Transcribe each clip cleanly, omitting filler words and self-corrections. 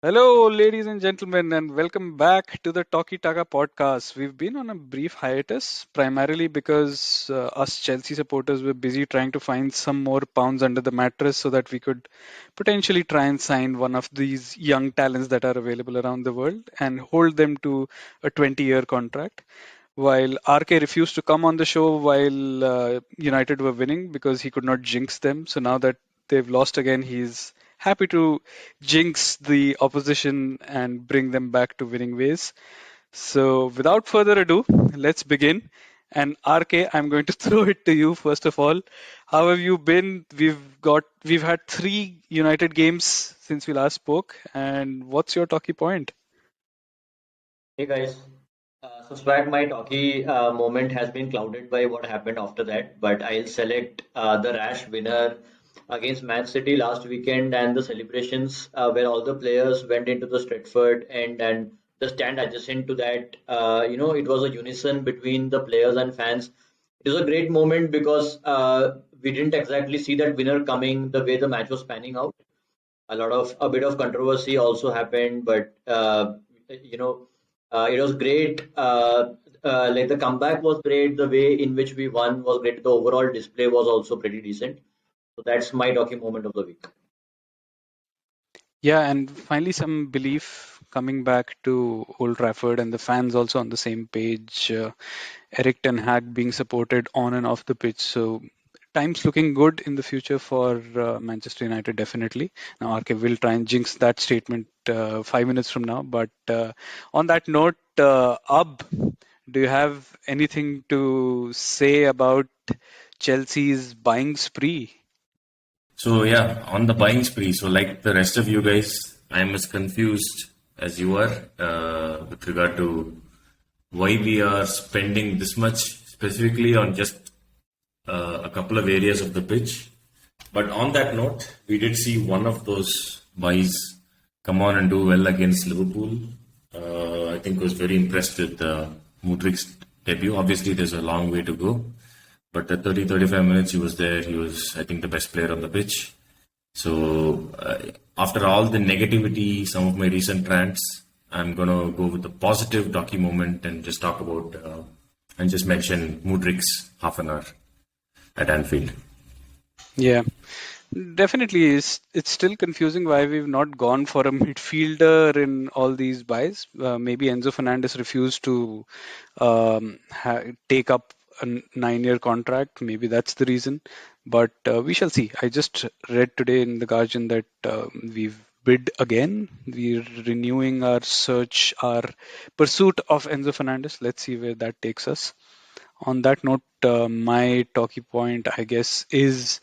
Hello, ladies and gentlemen, and welcome back to the Talkie Taka podcast. We've been on a brief hiatus, primarily because us Chelsea supporters were busy trying to find some more pounds under the mattress so that we could potentially try and sign one of these young talents that are available around the world and hold them to a 20-year contract. While RK refused to come on the show while United were winning because he could not jinx them. So now that they've lost again, he's happy to jinx the opposition and bring them back to winning ways. So without further ado, let's begin. And RK, I'm going to throw it to you first of all. How have you been? We've had three United games since we last spoke, and what's your talkie point? Hey guys, so Swag, my talkie moment has been clouded by what happened after that, but I'll select the rash winner against Man City last weekend and the celebrations where all the players went into the Stratford and the stand adjacent to that. It was a unison between the players and fans. It was a great moment because we didn't exactly see that winner coming the way the match was panning out. A bit of controversy also happened, but you know, it was great. Like the comeback was great. The way in which we won was great. The overall display was also pretty decent. So that's my talking moment of the week. Yeah, and finally some belief coming back to Old Trafford and the fans also on the same page. Eric Ten Hag being supported on and off the pitch. So times looking good in the future for Manchester United, definitely. Now, RK will try and jinx that statement 5 minutes from now. But on that note, do you have anything to say about Chelsea's buying spree? So yeah, on the buying spree. So like the rest of you guys, I'm as confused as you are with regard to why we are spending this much specifically on just a couple of areas of the pitch. But on that note, we did see one of those buys come on and do well against Liverpool. I think was very impressed with Mudrik's debut. Obviously, there's a long way to go. But at 30, 35 minutes, he was there. He was, I think, the best player on the pitch. So after all the negativity, some of my recent rants, I'm going to go with the positive docu moment and just talk about and just mention Mudrik's half an hour at Anfield. Yeah. Definitely, it's still confusing why we've not gone for a midfielder in all these buys. Maybe Enzo Fernandez refused to take up a 9-year contract. Maybe that's the reason. But we shall see. I just read today in the Guardian that we've bid again. We're renewing our search, our pursuit of Enzo Fernandez. Let's see where that takes us. On that note, my talkie point, I guess, is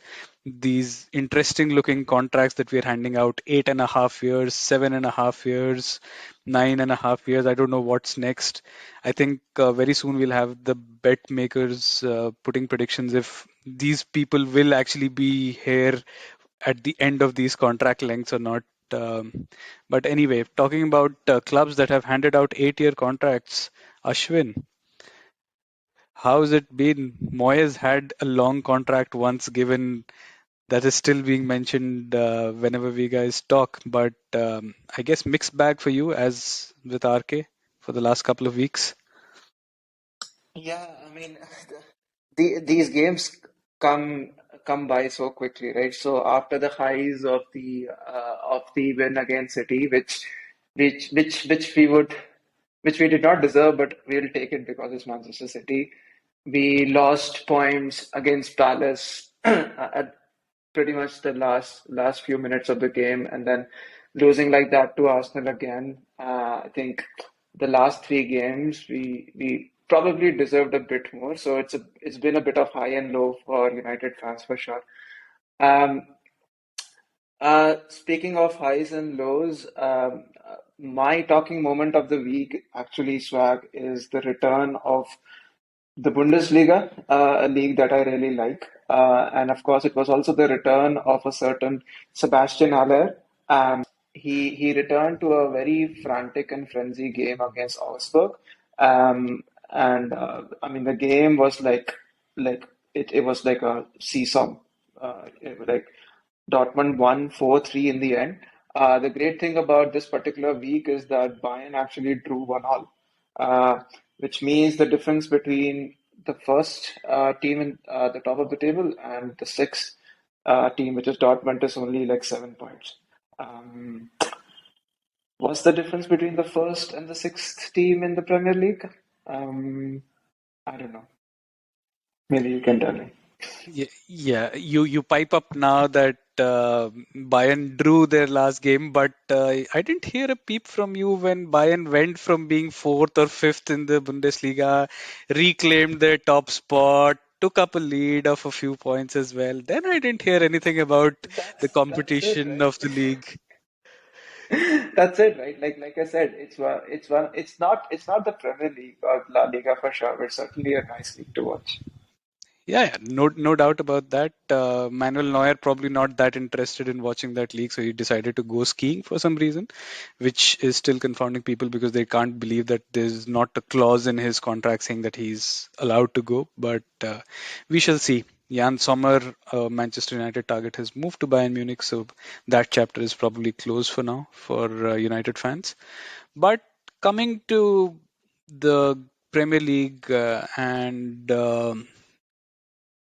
these interesting looking contracts that we're handing out: 8.5 years, 7.5 years, 9.5 years. I don't know what's next. I think very soon we'll have the bet makers putting predictions if these people will actually be here at the end of these contract lengths or not. But anyway, talking about clubs that have handed out 8-year contracts, Ashwin, how's it been? Moyes had a long contract once given that is still being mentioned whenever we guys talk, but I guess mixed bag for you as with RK for the last couple of weeks. Yeah, I mean, these games come come by so quickly, right? So after the highs of the win against City, which we did not deserve, but we'll take it because it's Manchester City. We lost points against Palace at pretty much the last few minutes of the game, and then losing like that to Arsenal again. I think the last three games we probably deserved a bit more. So it's been a bit of high and low for United fans for sure. Um, Speaking of highs and lows, my talking moment of the week, actually, Swag, is the return of the Bundesliga, a league that I really like. And of course, it was also the return of a certain Sebastian Haller. He returned to a very frantic and frenzy game against Augsburg. And I mean, the game was like it was like a seesaw. Like Dortmund won 4-3 in the end. The great thing about this particular week is that Bayern actually drew 1-1, which means the difference between the first team in the top of the table and the sixth team, which is Dortmund, is only like 7 points. Um, what's the difference between the first and the sixth team in the Premier League? Um, I don't know. Maybe you can tell me. Yeah, you pipe up now that Bayern drew their last game, but I didn't hear a peep from you when Bayern went from being fourth or fifth in the Bundesliga, reclaimed their top spot, took up a lead of a few points as well. Then I didn't hear anything about the That's it, competition right? of the league. That's it, right? Like I said, it's not the Premier League or La Liga for sure, but certainly a nice league to watch. Yeah, no doubt about that. Manuel Neuer probably not that interested in watching that league, so he decided to go skiing for some reason, which is still confounding people because they can't believe that there's not a clause in his contract saying that he's allowed to go. But we shall see. Jan Sommer, Manchester United target, has moved to Bayern Munich, so that chapter is probably closed for now for United fans. But coming to the Premier League and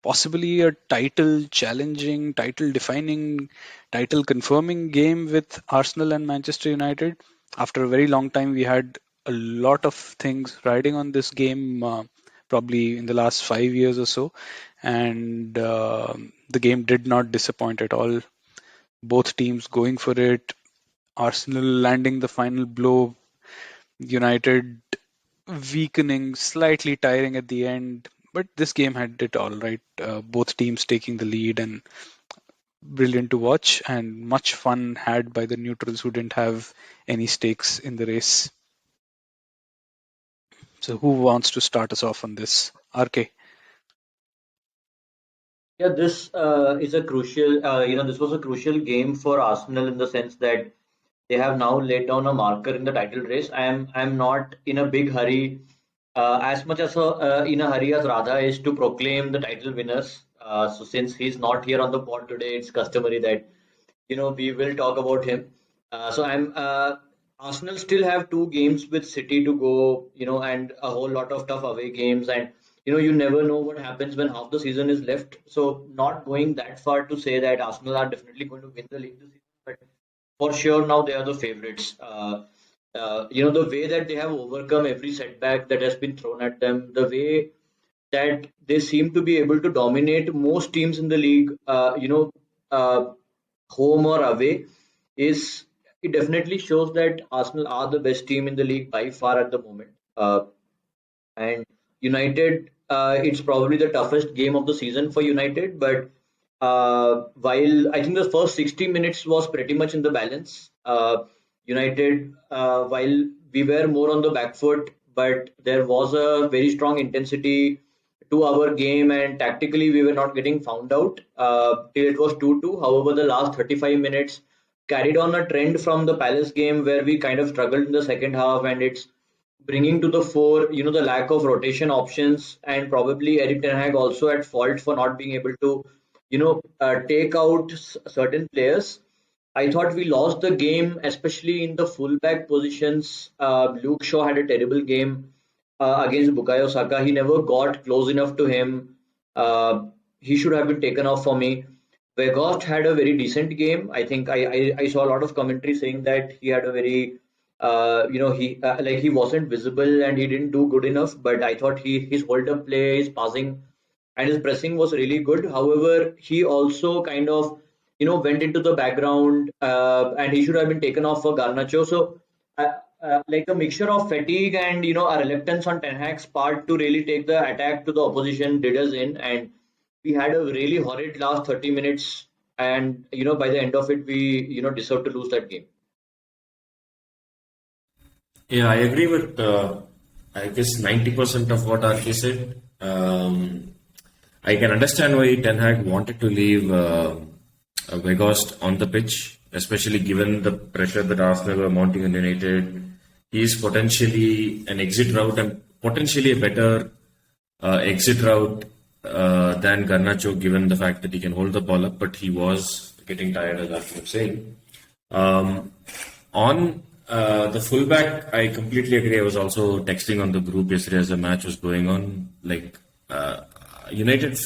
possibly a title challenging, title defining, title confirming game with Arsenal and Manchester United. After a very long time, we had a lot of things riding on this game, probably in the last 5 years or so. And the game did not disappoint at all. Both teams going for it. Arsenal landing the final blow. United weakening, slightly tiring at the end. But this game had it all right. Both teams taking the lead and brilliant to watch, and much fun had by the neutrals who didn't have any stakes in the race. So, who wants to start us off on this? RK. Yeah, this is a crucial, this was a crucial game for Arsenal in the sense that they have now laid down a marker in the title race. I'm not in a big hurry, as much as in a hurry as Radha is to proclaim the title winners. So since he's not here on the pod today, it's customary that we will talk about him. So I'm Arsenal still have two games with City to go, and a whole lot of tough away games, and you never know what happens when half the season is left. So not going that far to say that Arsenal are definitely going to win the league this season, but for sure now they are the favorites. The way that they have overcome every setback that has been thrown at them, the way that they seem to be able to dominate most teams in the league, uh, home or away, is it definitely shows that Arsenal are the best team in the league by far at the moment. And United, it's probably the toughest game of the season for United. But while I think the first 60 minutes was pretty much in the balance, United, while we were more on the back foot, but there was a very strong intensity to our game, and tactically we were not getting found out till it was 2-2. However, the last 35 minutes carried on a trend from the Palace game where we kind of struggled in the second half, and it's bringing to the fore, the lack of rotation options, and probably Eric Ten Hag also at fault for not being able to, take out certain players. I thought we lost the game, especially in the fullback positions. Luke Shaw had a terrible game against Bukayo Saka. He never got close enough to him. He should have been taken off for me. Weghorst had a very decent game. I think I saw a lot of commentary saying that he had a very he like he wasn't visible and he didn't do good enough. But I thought his hold up play, his passing, and his pressing was really good. However, he also kind of went into the background, and he should have been taken off for Garnacho. So like a mixture of fatigue and a reluctance on Ten Hag's part to really take the attack to the opposition did us in, and we had a really horrid last 30 minutes, and by the end of it we deserved to lose that game. Yeah, I agree with I guess 90% of what RK said. I can understand why Ten Hag wanted to leave Weghorst on the pitch, especially given the pressure that Arsenal were mounting on United. He is potentially an exit route and potentially a better exit route than Garnacho, given the fact that he can hold the ball up, but he was getting tired, as I was saying. Um, on the fullback, I completely agree. I was also texting on the group yesterday as the match was going on. Like, United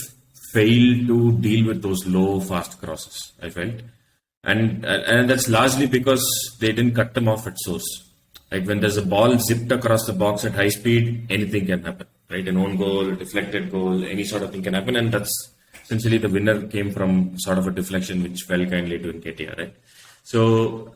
failed to deal with those low, fast crosses, I felt. And that's largely because they didn't cut them off at source. Like when there's a ball zipped across the box at high speed, anything can happen, right? An own goal, deflected goal, any sort of thing can happen, and that's essentially the winner came from sort of a deflection which fell kindly to Nketiah, right? So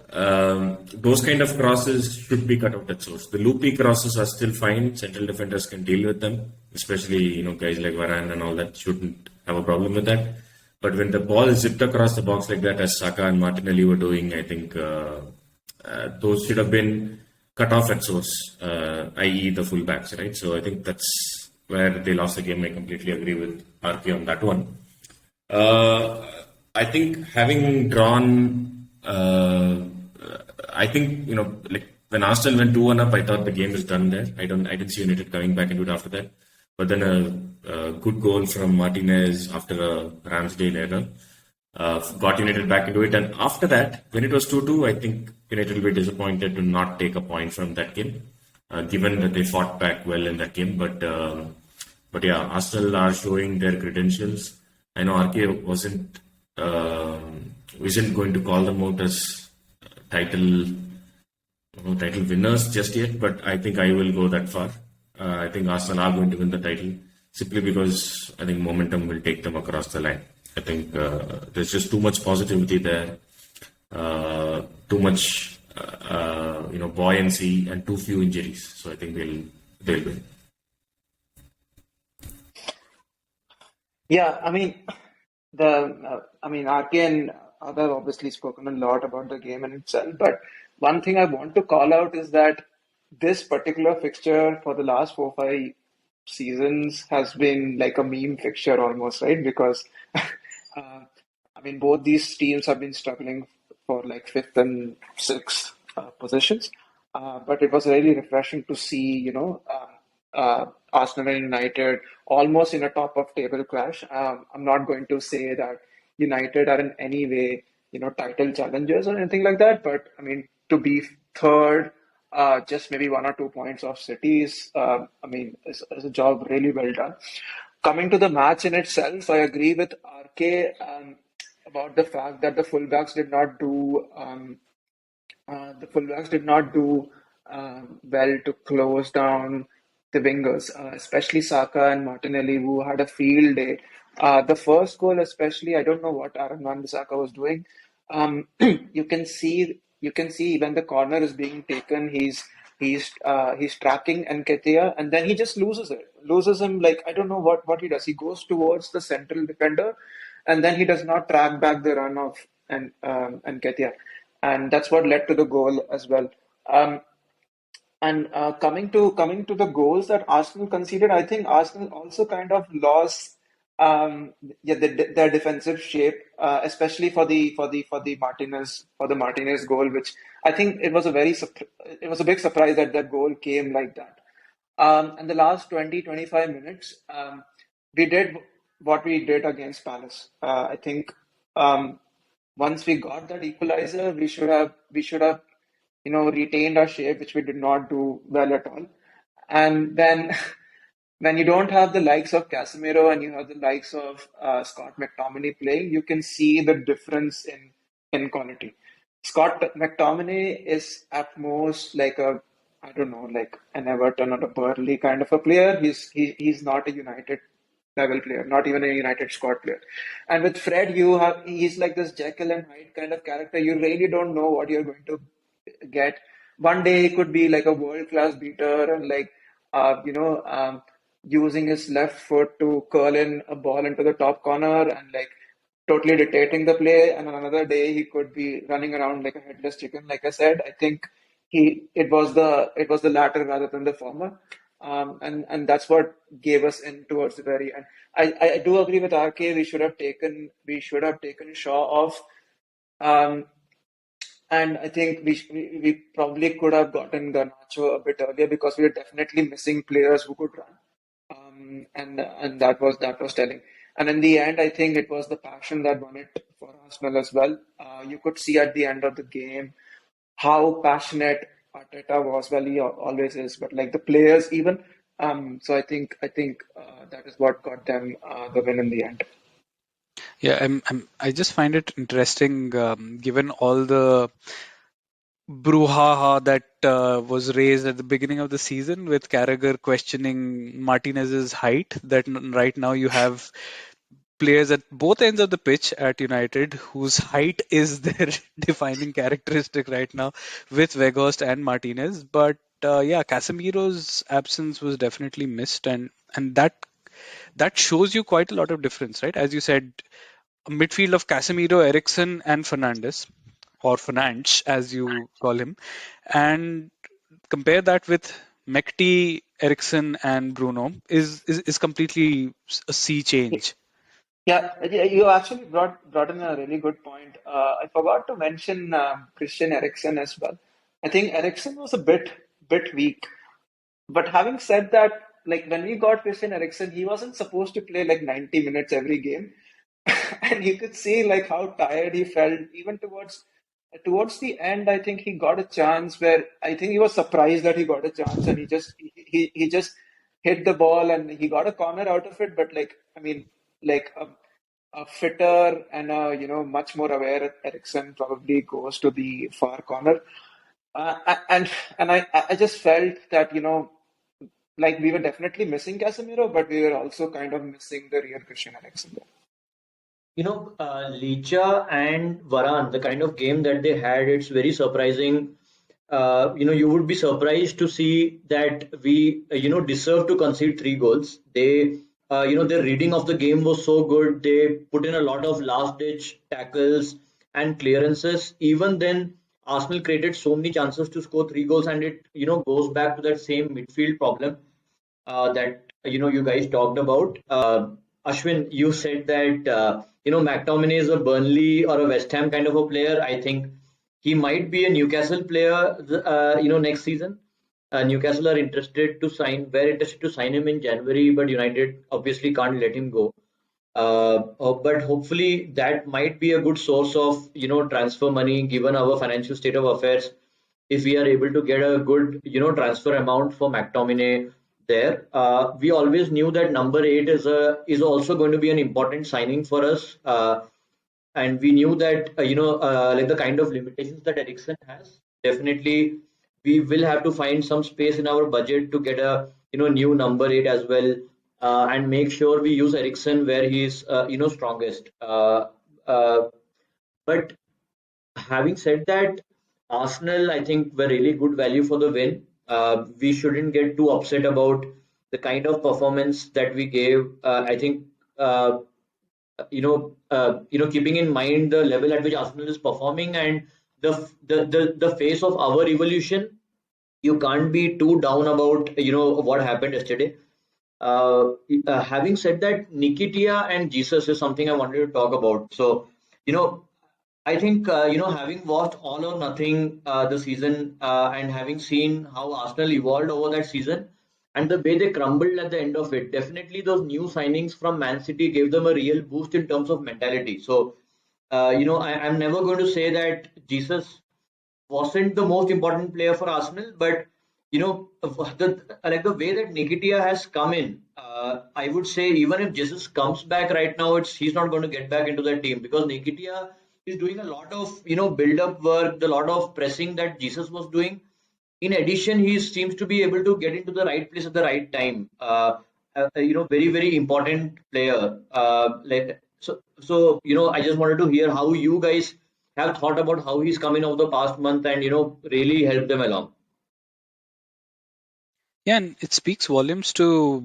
those kind of crosses should be cut out at source. The loopy crosses are still fine. Central defenders can deal with them, especially guys like Varane and all that shouldn't have a problem with that. But when the ball is zipped across the box like that, as Saka and Martinelli were doing, I think those should have been cut off at source, i.e. the fullbacks, right? So I think that's where they lost the game. I completely agree with RK on that one. I think having drawn, I think like when Arsenal went 2-1 up, I thought the game is done there. I didn't see United coming back into it after that. But then a good goal from Martinez after a Ramsdale error got United back into it. And after that, when it was 2-2, I think United will be disappointed to not take a point from that game, given that they fought back well in that game. But yeah, Arsenal are showing their credentials. I know RK isn't going to call them out as title winners just yet, but I think I will go that far. I think Arsenal are going to win the title simply because I think momentum will take them across the line. I think there's just too much positivity there, too much buoyancy, and too few injuries. So I think they'll win. Yeah, I mean, RK and Adar obviously spoken a lot about the game in itself, but one thing I want to call out is that this particular fixture for the last 4 5 seasons has been like a meme fixture almost, right? Because both these teams have been struggling for like fifth and sixth positions, but it was really refreshing to see, Arsenal and United almost in a top of table clash. I'm not going to say that United are in any way, title challengers or anything like that, but I mean, to be third, just maybe 1 or 2 points off Cities, is a job really well done. Coming to the match in itself, I agree with RK about the fact that the fullbacks did not do well to close down the wingers, especially Saka and Martinelli, who had a field day. The first goal, especially, I don't know what Aaron Wan-Bissaka was doing. You can see when the corner is being taken, he's tracking Nketiah, and then he just loses him. Like, I don't know what he does. He goes towards the central defender, and then he does not track back the run of Nketiah, and that's what led to the goal as well. And coming to the goals that Arsenal conceded, I think Arsenal also kind of lost their defensive shape, especially for the Martinez goal, which I think it was a big surprise that that goal came like that. And the last 20 25 minutes, we did what we did against Palace. I think once we got that equalizer, we should have retained our shape, which we did not do well at all. And then when you don't have the likes of Casemiro and you have the likes of Scott McTominay playing, you can see the difference in quality. Scott McTominay is at most like I don't know, like an Everton or a Burnley kind of a player. He's not a United level player, not even a United squad player. And with Fred, he's like this Jekyll and Hyde kind of character. You really don't know what you're going to get. One day he could be like a world class beater and like using his left foot to curl in a ball into the top corner and like totally dictating the play. And another day he could be running around like a headless chicken. Like I said, I think it was the latter rather than the former. And that's what gave us in towards the very end. I do agree with RK. We should have taken Shaw off. Um, and I think we probably could have gotten Garnacho a bit earlier because we were definitely missing players who could run. And that was telling. And in the end, I think it was the passion that won it for Arsenal as well. You could see at the end of the game how passionate Arteta was. Well, he always is, but like the players even. So I think that is what got them the win in the end. Yeah, I just find it interesting, given all the brouhaha that was raised at the beginning of the season with Carragher questioning Martinez's height. That right now you have players at both ends of the pitch at United whose height is their defining characteristic right now with Weghorst and Martinez. But yeah, Casemiro's absence was definitely missed, and that shows you quite a lot of difference, right? As you said, a midfield of Casemiro, Eriksen, and Fernandes, or Fernandes as you call him, and compare that with Mekti, Eriksen, and Bruno is completely a sea change. Yeah, you actually brought in a really good point. I forgot to mention Christian Eriksen as well. I think Eriksen was a bit weak. But having said that, like when we got Christian Eriksen, he wasn't supposed to play like 90 minutes every game. And you could see like how tired he felt even towards the end. I think he got a chance where I think he was surprised that he got a chance, and he just hit the ball and he got a corner out of it. But like I mean, like a fitter and a much more aware Eriksen probably goes to the far corner. And I just felt that like we were definitely missing Casemiro, but we were also kind of missing the real Christian Eriksen. Licha and Varane, the kind of game that they had, it's very surprising. You would be surprised to see that we, deserve to concede 3 goals. Their reading of the game was so good. They put in a lot of last-ditch tackles and clearances. Even then, Arsenal created so many chances to score 3 goals, and it, goes back to that same midfield problem that you guys talked about. Ashwin, you said that McTominay is a Burnley or a West Ham kind of a player. I think he might be a Newcastle player. Next season. Newcastle are very interested to sign him in January, but United obviously can't let him go. But hopefully that might be a good source of transfer money given our financial state of affairs. If we are able to get a good transfer amount for McTominay there, we always knew that number 8 is also going to be an important signing for us. And we knew that like the kind of limitations that Ericsson has, definitely we will have to find some space in our budget to get a new number 8 as well, and make sure we use Ericsson where he's strongest. But having said that, Arsenal, I think, were really good value for the win. We shouldn't get too upset about the kind of performance that we gave. I think, keeping in mind the level at which Arsenal is performing and the face of our evolution, you can't be too down about what happened yesterday. Having said that, Nikitia and Jesus is something I wanted to talk about. So, you know, I think having watched All or Nothing the season, and having seen how Arsenal evolved over that season and the way they crumbled at the end of it, definitely those new signings from Man City gave them a real boost in terms of mentality. So, I'm never going to say that Jesus wasn't the most important player for Arsenal, but the way that Nikitia has come in, I would say even if Jesus comes back right now, he's not going to get back into that team because Nikitia is doing a lot of build up work, the lot of pressing that Jesus was doing. In addition, he seems to be able to get into the right place at the right time. Very very important player. I just wanted to hear how you guys have thought about how he's come in over the past month and really helped them along. Yeah, and it speaks volumes to.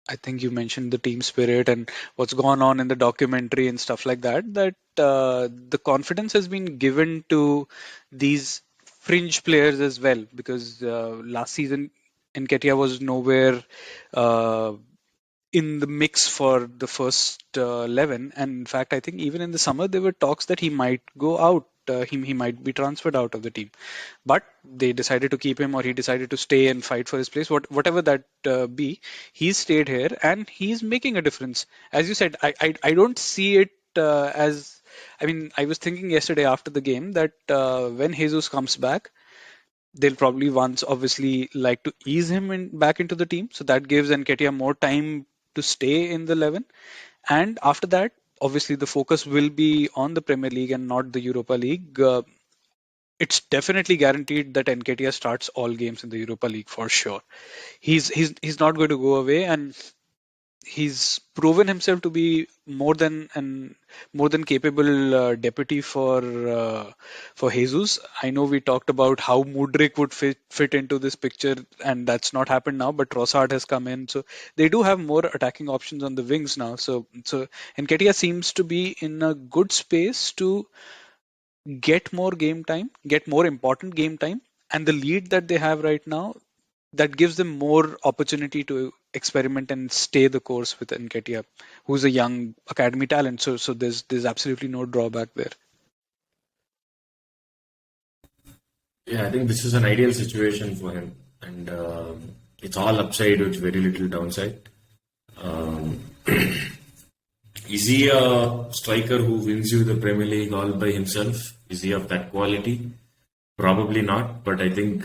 I think you mentioned the team spirit and what's gone on in the documentary and stuff like that. That the confidence has been given to these fringe players as well, because last season Nketiah was nowhere uh, in the mix for the first 11. And in fact, I think even in the summer, there were talks that he might go out. He might be transferred out of the team, but they decided to keep him, or he decided to stay and fight for his place. Whatever that be, he's stayed here and he's making a difference. As you said, I don't see it I was thinking yesterday after the game that when Jesus comes back, they'll probably once obviously like to ease him back into the team. So that gives Nketiah more time to stay in the 11. And after that, obviously the focus will be on the Premier League and not the Europa League. It's definitely guaranteed that Nketiah starts all games in the Europa League for sure. He's not going to go away, and he's proven himself to be more than capable deputy for Jesus. I know we talked about how Mudryk would fit into this picture, and that's not happened now. But Trossard has come in, so they do have more attacking options on the wings now. So Nketiah seems to be in a good space to get more game time, get more important game time, and the lead that they have right now, that gives them more opportunity to experiment and stay the course with Nketiah, who's a young academy talent. So there's absolutely no drawback there. Yeah, I think this is an ideal situation for him, and it's all upside with very little downside. Um, is he a striker who wins you the Premier League all by himself? Is he of that quality? Probably not, but I think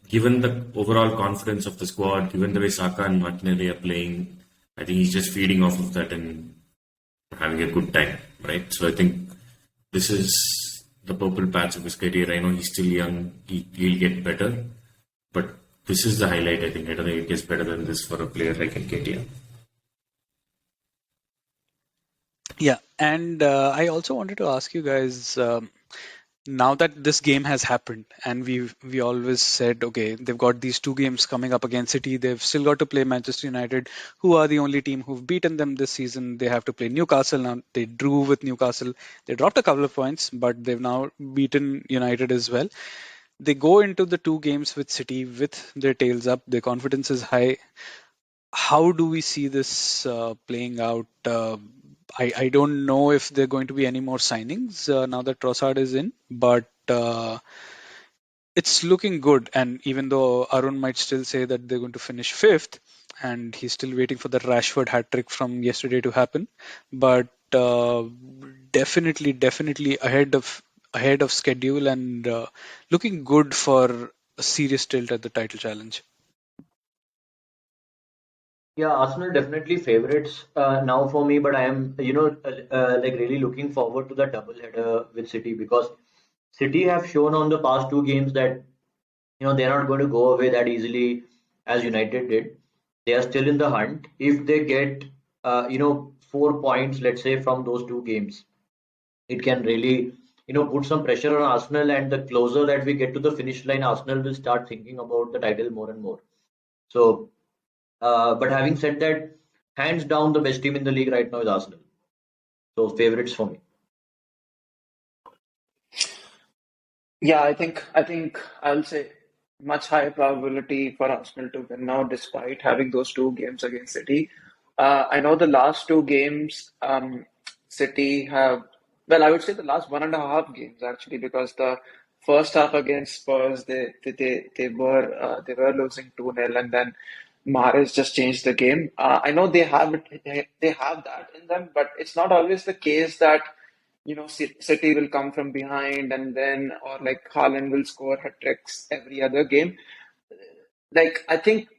given the overall confidence of the squad, given the way Saka and Martinelli are playing, I think he's just feeding off of that and having a good time, right? So I think this is the purple patch of his career. I know he's still young, he'll get better, but this is the highlight, I think. I don't think it gets better than this for a player like Nketiah. Yeah, and I also wanted to ask you guys. Now that this game has happened, and we always said, okay, they've got these two games coming up against City. They've still got to play Manchester United, who are the only team who've beaten them this season. They have to play Newcastle now. They drew with Newcastle. They dropped a couple of points, but they've now beaten United as well. They go into the two games with City with their tails up. Their confidence is high. How do we see this playing out? I don't know if there are going to be any more signings now that Trossard is in, but it's looking good. And even though Arun might still say that they're going to finish fifth, and he's still waiting for the Rashford hat trick from yesterday to happen, but definitely ahead of schedule and looking good for a serious tilt at the title challenge. Yeah, Arsenal definitely favorites now for me, but I am, like really looking forward to the double header with City because City have shown on the past two games that they're not going to go away that easily as United did. They are still in the hunt. If they get 4 points, let's say from those two games, it can really put some pressure on Arsenal. And the closer that we get to the finish line, Arsenal will start thinking about the title more and more. So, but having said that, hands down the best team in the league right now is Arsenal. So favorites for me. Yeah, I think I'll say much higher probability for Arsenal to win now, despite having those two games against City. I know the last two games, City have, well, I would say the last 1.5 games actually, because the first half against Spurs, they were losing 2-0, and then Mahrez just changed the game. I know they have that in them, but it's not always the case that City will come from behind and then, or like Haaland will score hat tricks every other game. Like, I think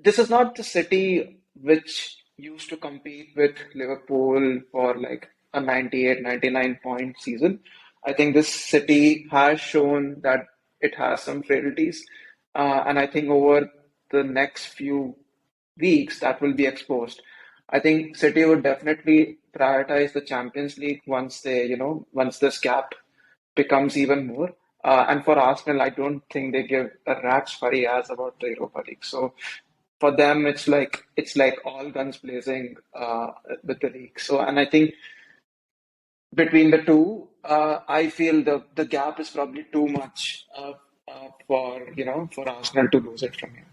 this is not the City which used to compete with Liverpool for like a 98, 99 point season. I think this City has shown that it has some frailties. And I think over the next few weeks that will be exposed. I think City would definitely prioritize the Champions League once this gap becomes even more. And for Arsenal, I don't think they give a rat's furry ass about the Europa League. So for them, it's like all guns blazing with the league. So, and I think between the two, I feel the gap is probably too much for Arsenal to lose it from here.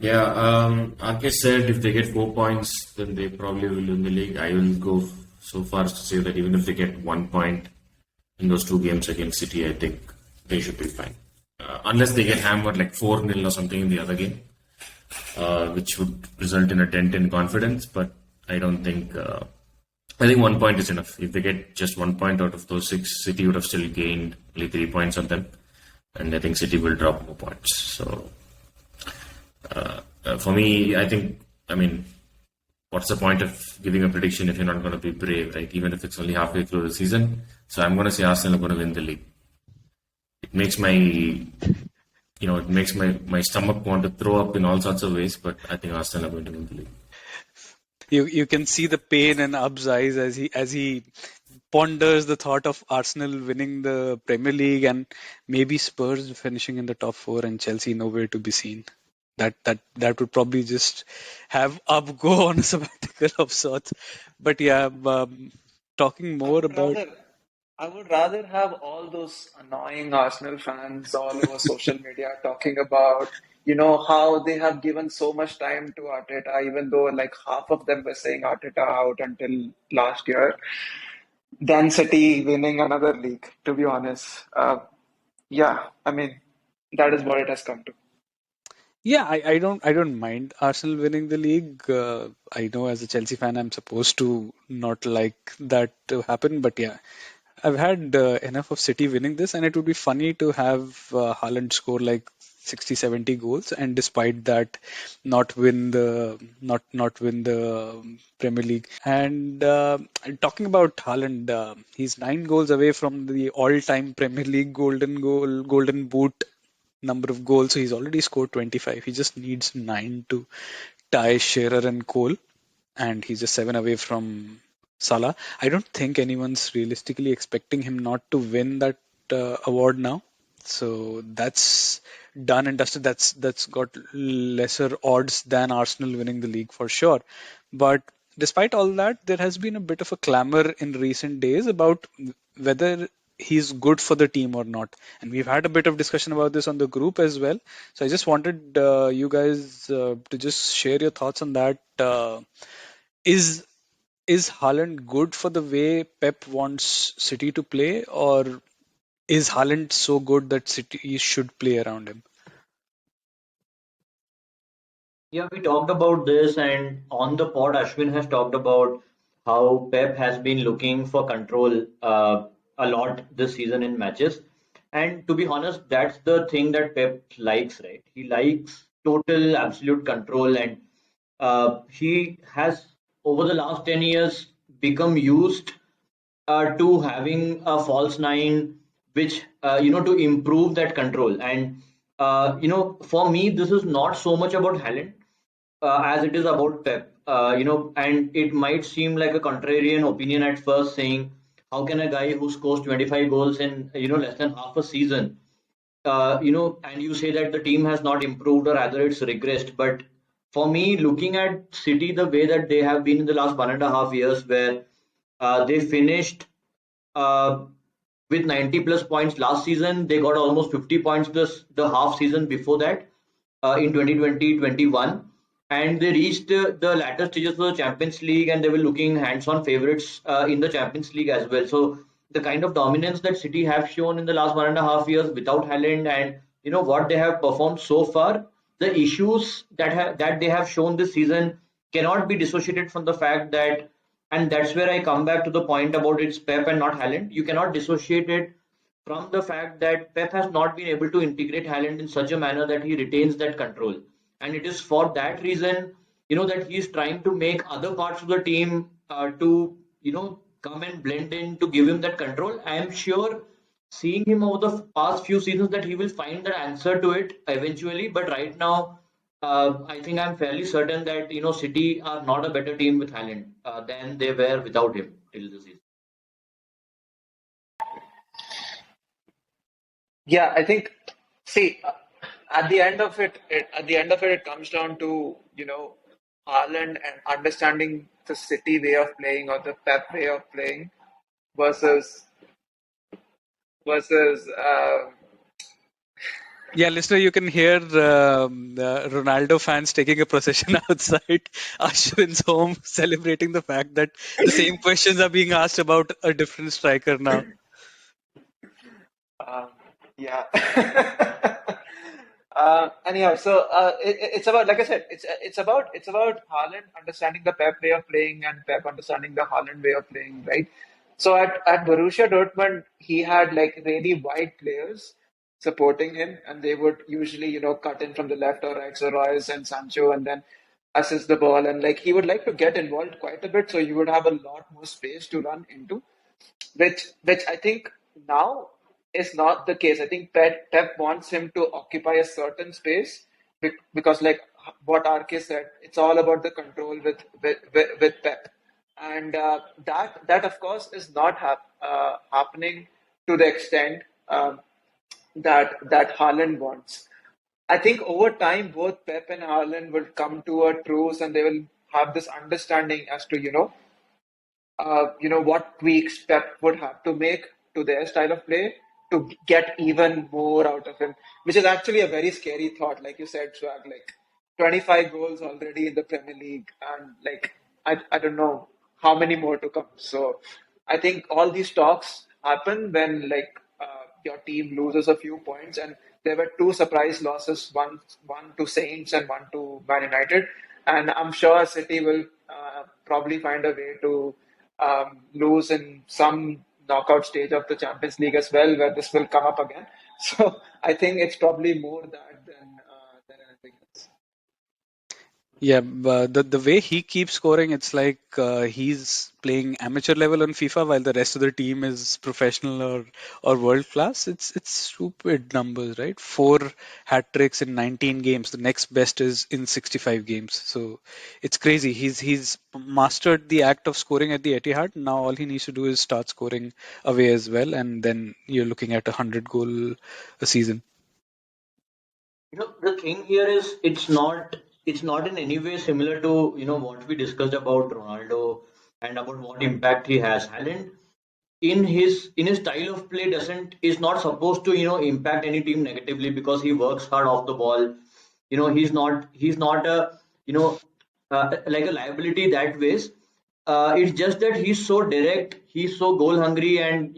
Yeah, RK said if they get 4 points, then they probably will win the league. I will go so far as to say that even if they get 1 point in those two games against City, I think they should be fine. Unless they get hammered like 4-0 or something in the other game, which would result in a dent in confidence. But I don't think. I think 1 point is enough. If they get just 1 point out of those six, City would have still gained only 3 points on them, and I think City will drop more points. So for me, I think. I mean, what's the point of giving a prediction if you're not going to be brave, right? Even if it's only halfway through the season. So I'm going to say Arsenal are going to win the league. It makes my stomach want to throw up in all sorts of ways, but I think Arsenal are going to win the league. You can see the pain in Ab's eyes as he ponders the thought of Arsenal winning the Premier League and maybe Spurs finishing in the top four and Chelsea nowhere to be seen. That would probably just have Ab go on a sabbatical of sorts. But yeah, talking I more would about rather I would rather have all those annoying Arsenal fans all over social media talking about, how they have given so much time to Arteta, even though like half of them were saying Arteta out until last year, than City winning another league, to be honest. Yeah, I mean, that is what it has come to. yeah, I don't mind Arsenal winning the league. I know as a Chelsea fan I'm supposed to not like that to happen, but yeah, I've had enough of City winning this, and it would be funny to have Haaland score like 60, 70 goals, and despite that, not win the Premier League. And talking about Haaland, he's 9 goals away from the all-time Premier League Golden Boot number of goals. So he's already scored 25. He just needs 9 to tie Shearer and Cole, and he's just 7 away from Salah. I don't think anyone's realistically expecting him not to win that award now. So that's done and dusted. That's got lesser odds than Arsenal winning the league for sure. But despite all that, there has been a bit of a clamor in recent days about whether he's good for the team or not. And we've had a bit of discussion about this on the group as well. So I just wanted you guys to just share your thoughts on that. Is is Haaland good for the way Pep wants City to play, or is Haaland so good that City should play around him? Yeah, we talked about this, and on the pod, Ashwin has talked about how Pep has been looking for control a lot this season in matches. And to be honest, that's the thing that Pep likes, right? He likes total, absolute control, and he has, over the last 10 years, become used to having a false nine, which to improve that control. And for me, this is not so much about Haaland as it is about Pep. And it might seem like a contrarian opinion at first, saying, how can a guy who scores 25 goals in less than half a season, and you say that the team has not improved or rather it's regressed. But for me, looking at City the way that they have been in the last 1.5 years, where they finished uh, with 90 plus points last season, they got almost 50 points the half season before that in 2020-21, and they reached the latter stages of the Champions League, and they were looking hands-on favorites in the Champions League as well. So the kind of dominance that City have shown in the last 1.5 years without Haaland, and what they have performed so far, the issues that they have shown this season cannot be dissociated from the fact that, and that's where I come back to the point about it's Pep and not Haaland. You cannot dissociate it from the fact that Pep has not been able to integrate Haaland in such a manner that he retains that control. And it is for that reason, that he's trying to make other parts of the team to, come and blend in to give him that control. I am sure, seeing him over the past few seasons, that he will find the answer to it eventually. But right now, I think I'm fairly certain that, City are not a better team with Haaland than they were without him till this season. Yeah, I think. See, at the end of it comes down to Haaland and understanding the City way of playing or the Pep way of playing versus versus. Yeah, listener, you can hear Ronaldo fans taking a procession outside Ashwin's home, celebrating the fact that the same questions are being asked about a different striker now. Yeah. Anyhow, so it's about, like I said, it's about Haaland understanding the Pep way of playing and Pep understanding the Haaland way of playing, right? So at Borussia Dortmund, he had like really wide players supporting him, and they would usually cut in from the left or right, so Royce and Sancho, and then assist the ball, and like he would like to get involved quite a bit, so you would have a lot more space to run into, which I think now is not the case. I think Pep wants him to occupy a certain space because, like what RK said, it's all about the control with Pep, and that of course is not happening to the extent that Haaland wants. I think over time, both Pep and Haaland will come to a truce, and they will have this understanding as to what tweaks Pep would have to make to their style of play to get even more out of him, which is actually a very scary thought. Like you said, Swag, like 25 goals already in the Premier League, and like I don't know how many more to come. So I think all these talks happen when your team loses a few points, and there were two surprise losses, one to Saints and one to Man United, and I'm sure City will probably find a way to lose in some knockout stage of the Champions League as well, where this will come up again. So I think it's probably more that than anything else. Yeah, but the way he keeps scoring, it's like he's playing amateur level on FIFA while the rest of the team is professional or world class. It's stupid numbers, right? Four hat tricks in 19 games. The next best is in 65 games. So it's crazy. He's mastered the act of scoring at the Etihad. Now all he needs to do is start scoring away as well, and then you're looking at 100 goal a season. The thing here is it's not in any way similar to what we discussed about Ronaldo and about what impact he has. Haaland in his style of play doesn't is not supposed to impact any team negatively because he works hard off the ball. He's not a like a liability that ways. It's just that he's so direct, he's so goal hungry, and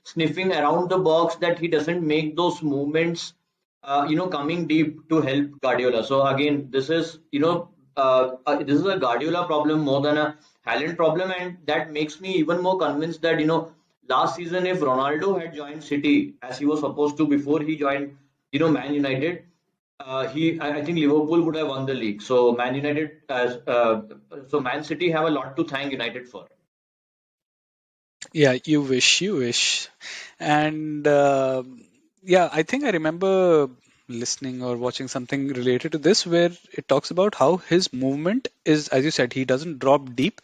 sniffing around the box that he doesn't make those movements. Coming deep to help Guardiola. So again, this is a Guardiola problem more than a Haaland problem, and that makes me even more convinced that last season if Ronaldo had joined City as he was supposed to before he joined Man United, I think Liverpool would have won the league. So Man City have a lot to thank United for. Yeah, you wish. And yeah, I think I remember listening or watching something related to this where it talks about how his movement is, as you said, he doesn't drop deep.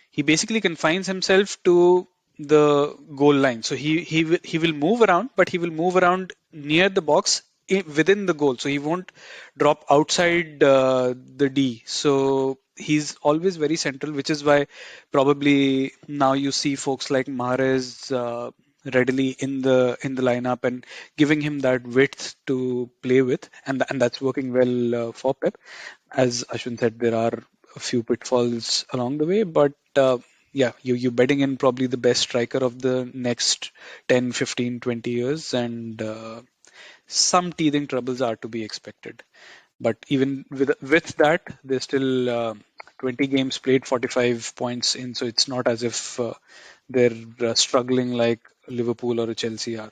He basically confines himself to the goal line. So he will move around, but he will move around near the box within the goal. So he won't drop outside the D. So he's always very central, which is why probably now you see folks like Mahrez readily in the lineup and giving him that width to play with, and that's working well for Pep. As Ashwin said, there are a few pitfalls along the way, but yeah, you're betting in probably the best striker of the next 10, 15, 20 years, and some teething troubles are to be expected. But even with that, there's still 20 games played, 45 points in, so it's not as if they're struggling like Liverpool or Chelsea are.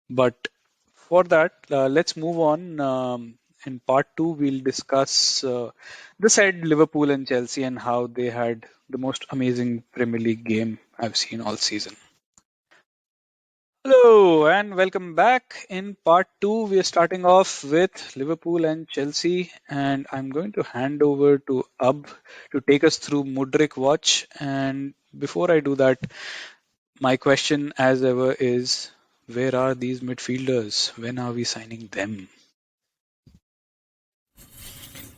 But for that, let's move on. In part two, we'll discuss the said Liverpool and Chelsea and how they had the most amazing Premier League game I've seen all season. Hello and welcome back. In part two, we are starting off with Liverpool and Chelsea, and I'm going to hand over to Ab to take us through Mudrik Watch. And before I do that, my question, as ever, is where are these midfielders? When are we signing them?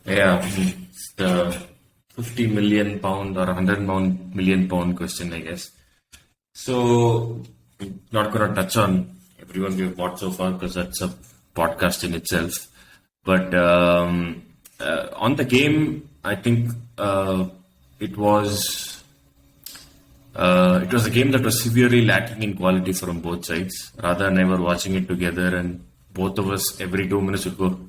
Yeah, it's the 50 million pound or 100 million pound question, I guess. So, not going to touch on everyone we've bought so far because that's a podcast in itself. But on the game, I think it was a game that was severely lacking in quality from both sides. Rather than ever watching it together and both of us every 2 minutes would go,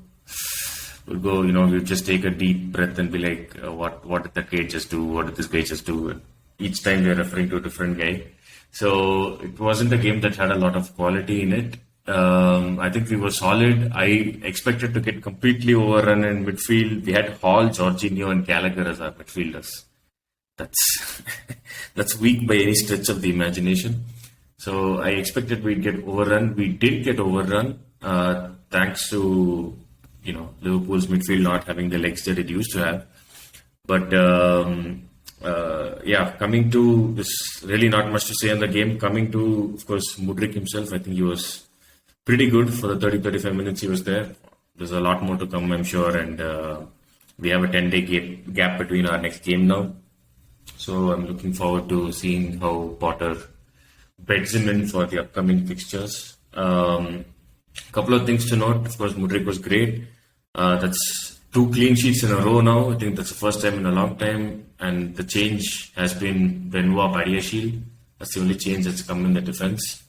we'll go, we'll just take a deep breath and be like, what did that guy just do? What did this guy just do? And each time they're referring to a different guy. So it wasn't a game that had a lot of quality in it. I think we were solid. I expected to get completely overrun in midfield. We had Hall, Jorginho, and Gallagher as our midfielders. That's that's weak by any stretch of the imagination. So I expected we'd get overrun. We did get overrun, thanks to Liverpool's midfield not having the legs that it used to have. But coming to this, really not much to say on the game. Coming to, of course, Mudryk himself, I think he was pretty good for the 30-35 minutes he was there. There's a lot more to come, I'm sure, and we have a 10-day gap between our next game now. So I'm looking forward to seeing how Potter beds him in for the upcoming fixtures. Couple of things to note. Of course, Mudryk was great. That's 2 clean sheets in a row now. I think that's the first time in a long time. And the change has been Benoit Badiashile. That's the only change that's come in the defense.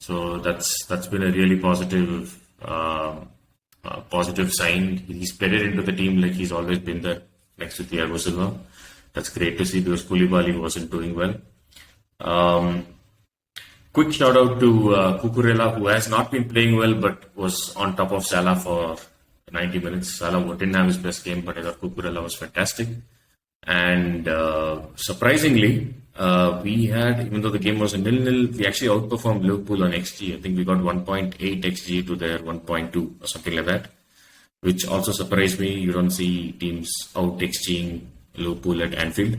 So that's been a really positive sign. He's bedded into the team like he's always been there next to Thiago Silva. That's great to see because Koulibaly wasn't doing well. Quick shout out to Cucurella, who has not been playing well but was on top of Salah for 90 minutes. Salah didn't have his best game, but I thought Cucurella was fantastic. And surprisingly, we had, even though the game was a 0-0, we actually outperformed Liverpool on XG. I think we got 1.8 XG to their 1.2 or something like that, which also surprised me. You don't see teams out XGing Liverpool at Anfield.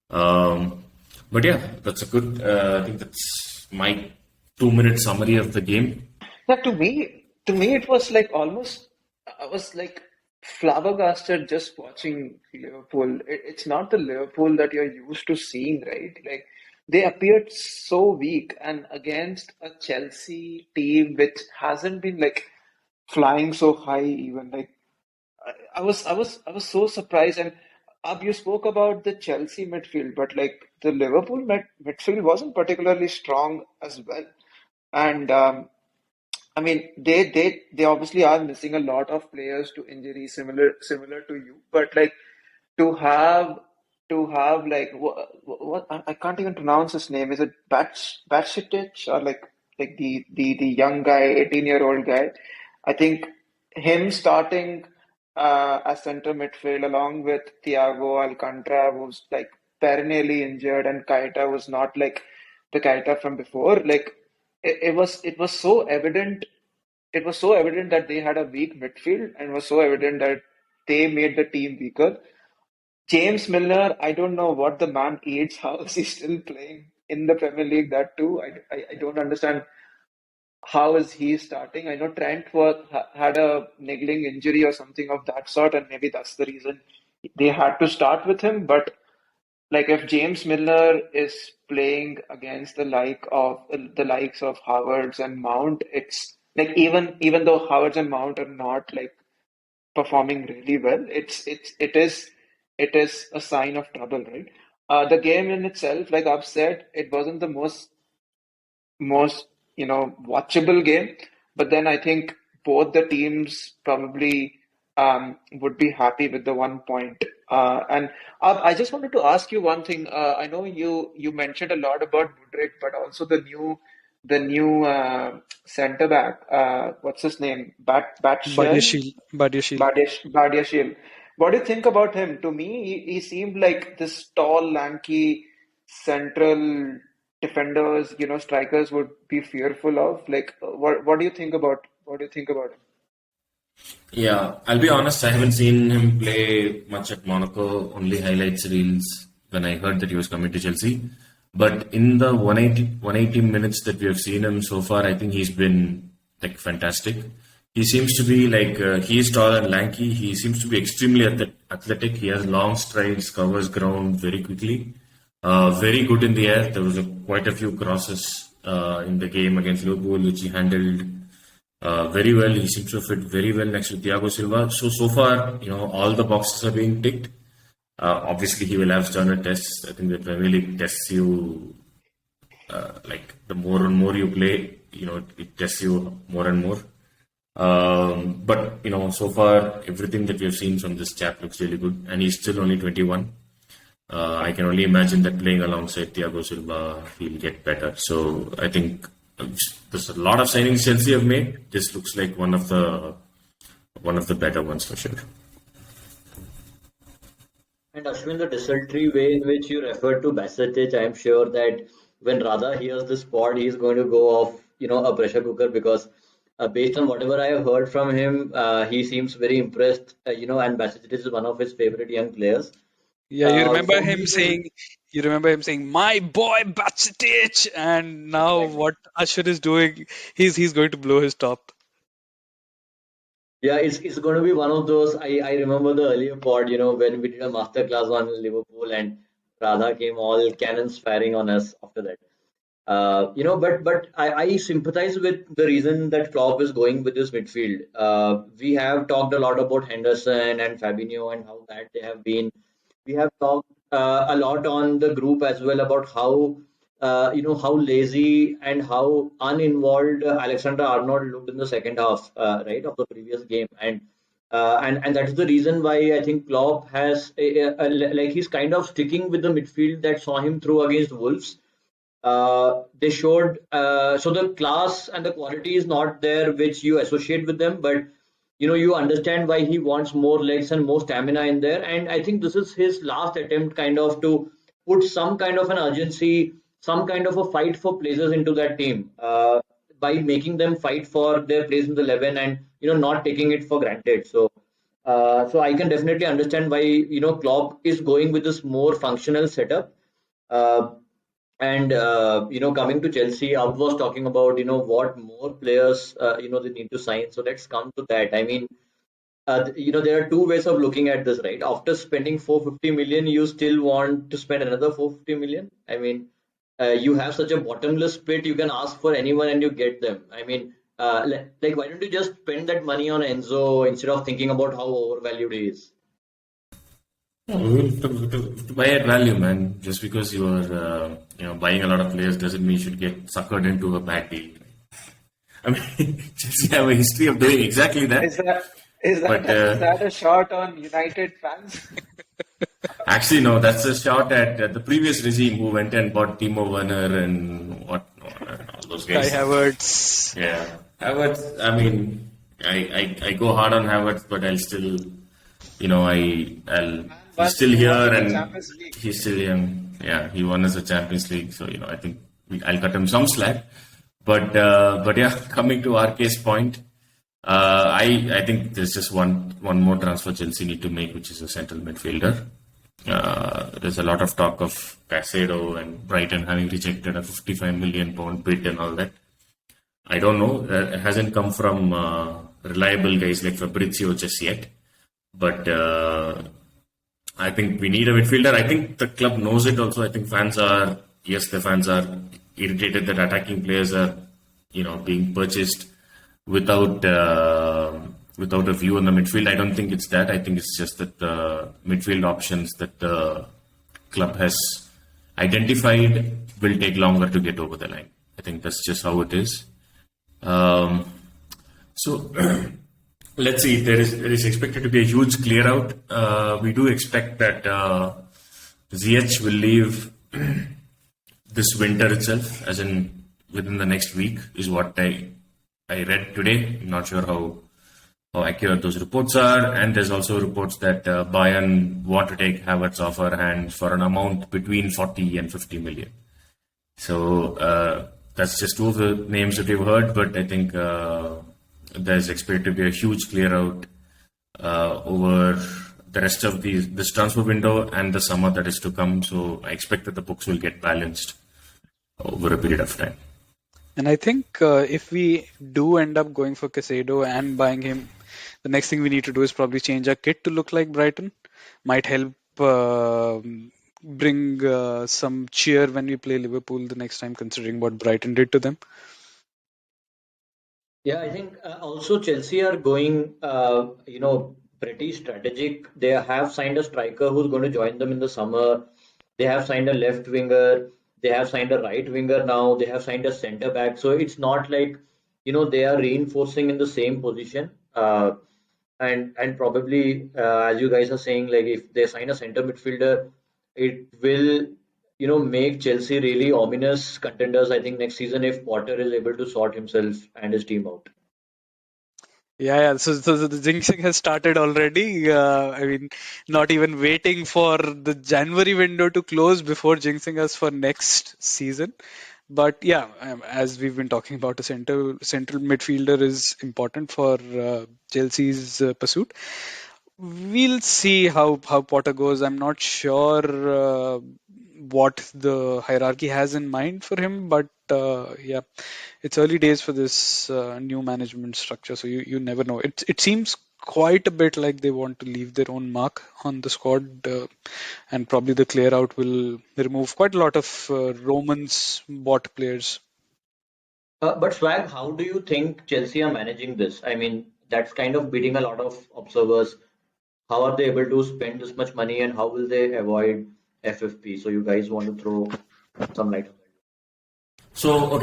But yeah, that's a good, I think that's my 2-minute summary of the game. Yeah, to me, it was like almost, I was like flabbergasted just watching Liverpool. It's not the Liverpool that you're used to seeing, right? Like they appeared so weak, and against a Chelsea team which hasn't been like flying so high, even like I was so surprised. And you spoke about the Chelsea midfield, but like the Liverpool midfield wasn't particularly strong as well. And I mean, they obviously are missing a lot of players to injury, similar to you. But like to have like what I can't even pronounce his name. Is it Batshitich or like the young guy, 18-year-old guy? I think him starting as center midfield along with Thiago Alcantara, who's like perennially injured, and Keita was not like the Keita from before. Like it was so evident. It was so evident that they had a weak midfield, and it was so evident that they made the team weaker. James Milner, I don't know what the man eats. How is he still playing in the Premier League? That too, I don't understand. How is he starting? I know Trent had a niggling injury or something of that sort, and maybe that's the reason they had to start with him. But like if James Milner is playing against the likes of Havertz and Mount, it's like even though Havertz and Mount are not like performing really well, it is a sign of trouble, right? The game in itself, like I've said, it wasn't the most watchable game, but then I think both the teams probably would be happy with the 1 point. And I just wanted to ask you one thing. I know you mentioned a lot about Mudryk, but also the new center back. What's his name? Badiashile. Badiashile. What do you think about him? To me, he seemed like this tall, lanky central defenders, strikers would be fearful of. Like, what do you think about him? Yeah, I'll be honest, I haven't seen him play much at Monaco, only highlights reels when I heard that he was coming to Chelsea. But in the 180 minutes that we have seen him so far, I think he's been like fantastic. He seems to be like, he is tall and lanky. He seems to be extremely athletic. He has long strides, covers ground very quickly. Very good in the air. There was quite a few crosses in the game against Liverpool, which he handled very well. He seems to fit very well next to Thiago Silva. So far, all the boxes are being ticked. Obviously, he will have standard tests. I think the Premier League tests you like the more and more you play, it tests you more and more. But so far everything that we've seen from this chap looks really good, and he's still only 21. I can only imagine that playing alongside Thiago Silva, he'll get better. So I think there's a lot of signings Chelsea have made. This looks like one of the better ones for sure. And Ashwin, the desultory way in which you referred to Basetic, I am sure that when Radha hears this pod, he's going to go off, a pressure cooker because based on whatever I have heard from him, he seems very impressed, and Basetic is one of his favorite young players. Yeah, For me, the you remember him saying, "My boy Bacetich," and now exactly. what Ashwin is doing, he's going to blow his top. Yeah, it's going to be one of those. I remember the earlier pod, when we did a masterclass on Liverpool and Radha came all cannons firing on us after that. But I sympathize with the reason that Klopp is going with this midfield. We have talked a lot about Henderson and Fabinho and how bad they have been. We have talked a lot on the group as well about how lazy and how uninvolved Alexander Arnold looked in the second half, right, of the previous game, and that is the reason why I think Klopp has like he's kind of sticking with the midfield that saw him through against Wolves. They showed so the class and the quality is not there which you associate with them, but you understand why he wants more legs and more stamina in there. And I think this is his last attempt, kind of, to put some kind of an urgency, some kind of a fight for places into that team by making them fight for their place in the 11 and not taking it for granted. So I can definitely understand why Klopp is going with this more functional setup. Uh, and coming to Chelsea, Out was talking about what more players they need to sign. So let's come to that. I mean, there are two ways of looking at this, right? After spending 450 million, you still want to spend another 450 million. I mean, you have such a bottomless pit. You can ask for anyone and you get them. I mean, like why don't you just spend that money on Enzo instead of thinking about how overvalued he is? To buy at value, man. Just because you are buying a lot of players doesn't mean you should get suckered into a bad deal. I mean, Chelsea have a history of doing exactly that. Is that is that But is that a shot on United fans? actually, no, that's a shot at the previous regime who went and bought Timo Werner and all those Kai guys. Havertz. Yeah, Havertz. I mean, I go hard on Havertz, but I'll still, I'll he's Won still here won the and Champions League. he's still young. Yeah, he won us the Champions League, so I think I'll cut him some slack. But yeah, coming to RK's point, I think there's just one more transfer Chelsea need to make, which is a central midfielder. There's a lot of talk of Caicedo and Brighton having rejected a 55 million pound bid and all that. I don't know. It hasn't come from reliable guys like Fabrizio just yet. But I think we need a midfielder. I think the club knows it also. I think the fans are irritated that attacking players are, being purchased without a view on the midfield. I don't think it's that. I think it's just that the midfield options that the club has identified will take longer to get over the line. I think that's just how it is. So let's see. There is expected to be a huge clear out. We do expect that Ziyech will leave this winter itself, as in within the next week, is what I read today. I'm not sure how accurate those reports are. And there's also reports that Bayern want to take Havertz off our hands for an amount between 40 and 50 million. So that's just two of the names that we've heard, but I think there's expected to be a huge clear out over the rest of this transfer window and the summer that is to come. So I expect that the books will get balanced over a period of time. And I think if we do end up going for Casado and buying him, the next thing we need to do is probably change our kit to look like Brighton. Might help bring some cheer when we play Liverpool the next time, considering what Brighton did to them. Yeah, I think also Chelsea are going, pretty strategic. They have signed a striker who's going to join them in the summer. They have signed a left winger. They have signed a right winger now. They have signed a centre back. So it's not like, they are reinforcing in the same position. And probably, as you guys are saying, like if they sign a center midfielder, it will, make Chelsea really ominous contenders. I think next season if Potter is able to sort himself and his team out. Yeah. So the jinxing has started already. I mean, not even waiting for the January window to close before jinxing us for next season. But yeah, as we've been talking about, a central midfielder is important for Chelsea's pursuit. We'll see how Potter goes. I'm not sure what the hierarchy has in mind for him, but yeah, it's early days for this new management structure, so you never know. It seems quite a bit like they want to leave their own mark on the squad, and probably the clear out will remove quite a lot of Romans bought players. But Swag, how do you think Chelsea are managing this? I mean, that's kind of beating a lot of observers. How are they able to spend this much money and how will they avoid FFP? So you guys want to throw some light on that? So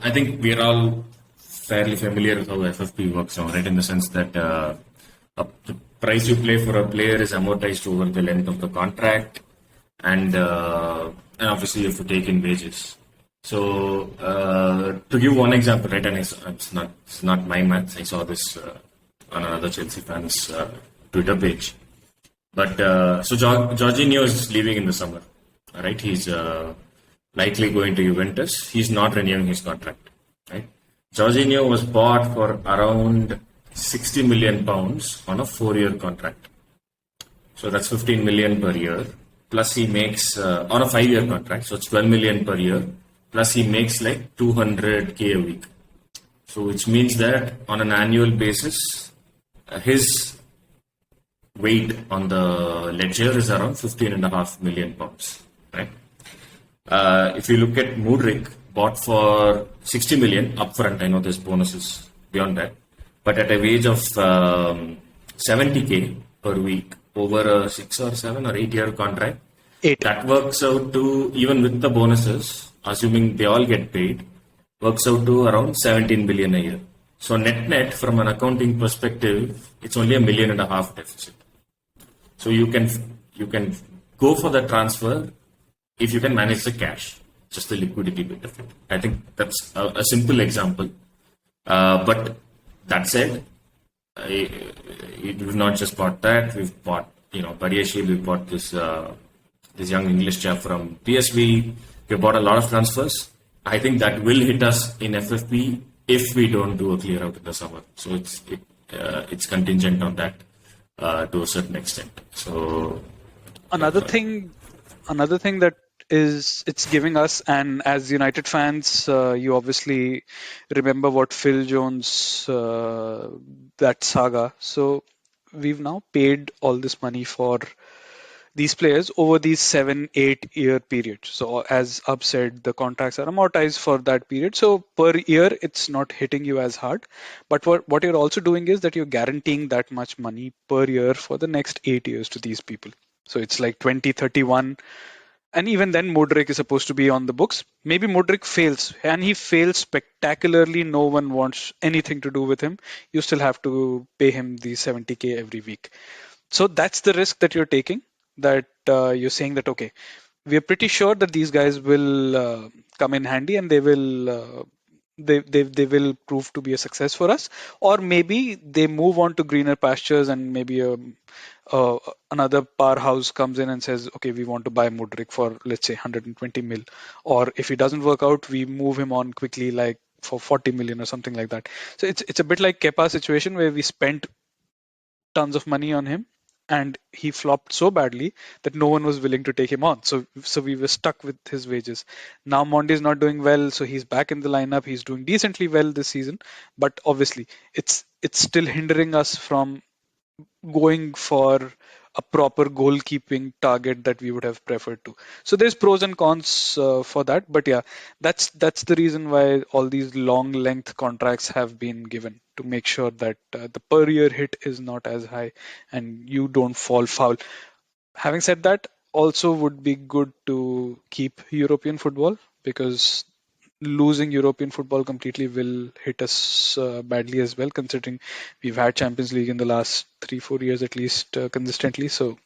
I think we're all fairly familiar with how FFP works now, right? In the sense that the price you pay for a player is amortized over the length of the contract, and obviously you have to take in wages. So to give one example, right? And it's not my maths. I saw this on another Chelsea fans Twitter page. But so Jorginho is leaving in the summer, right? He's likely going to Juventus. He's not renewing his contract, right? Jorginho was bought for around £60 million on a 4-year contract. So that's 15 million per year. Plus he makes on a 5-year contract, so it's 12 million per year. Plus he makes like 200k a week. So which means that on an annual basis, his weight on the ledger is around 15.5 million pounds, right? If you look at Mudryk, bought for 60 million upfront, I know there's bonuses beyond that, but at a wage of 70k per week over a 6 or 7 or 8-year contract, Eight. that works out to, even with the bonuses, assuming they all get paid, works out to around 17 billion a year. So net from an accounting perspective, it's only $1.5 million deficit. So you can go for the transfer if you can manage the cash, just the liquidity bit of it. I think that's a simple example. But that said, we've not just bought that. We've bought, Bariashi. We bought this young English chap from PSV. We bought a lot of transfers. I think that will hit us in FFP if we don't do a clear out in the summer. So it's contingent on that to a certain extent. So Another thing that is it's giving us, and as United fans, you obviously remember what Phil Jones, that saga. So we've now paid all this money for these players over these 7-8 year periods. So as Ab said, the contracts are amortized for that period. So per year, it's not hitting you as hard. But what you're also doing is that you're guaranteeing that much money per year for the next 8 years to these people. So it's like 2031. And even then, Mudryk is supposed to be on the books. Maybe Mudryk fails, and he fails spectacularly. No one wants anything to do with him. You still have to pay him the 70k every week. So that's the risk that you're taking. That you're saying that, okay, we're pretty sure that these guys will come in handy and they will they will prove to be a success for us, or maybe they move on to greener pastures and maybe another powerhouse comes in and says, okay, we want to buy Mudryk for, let's say, 120 mil, or if he doesn't work out, we move him on quickly, like for 40 million or something like that. So it's a bit like Kepa situation where we spent tons of money on him and he flopped so badly that no one was willing to take him on. So we were stuck with his wages. Now Mondi is not doing well, so he's back in the lineup. He's doing decently well this season, but obviously it's still hindering us from going for a proper goalkeeping target that we would have preferred to. So there's pros and cons for that, but yeah, that's the reason why all these long length contracts have been given, to make sure that the per year hit is not as high and you don't fall foul. Having said that, also would be good to keep European football, because losing European football completely will hit us badly as well, considering we've had Champions League in the last 3-4 years at least consistently. So,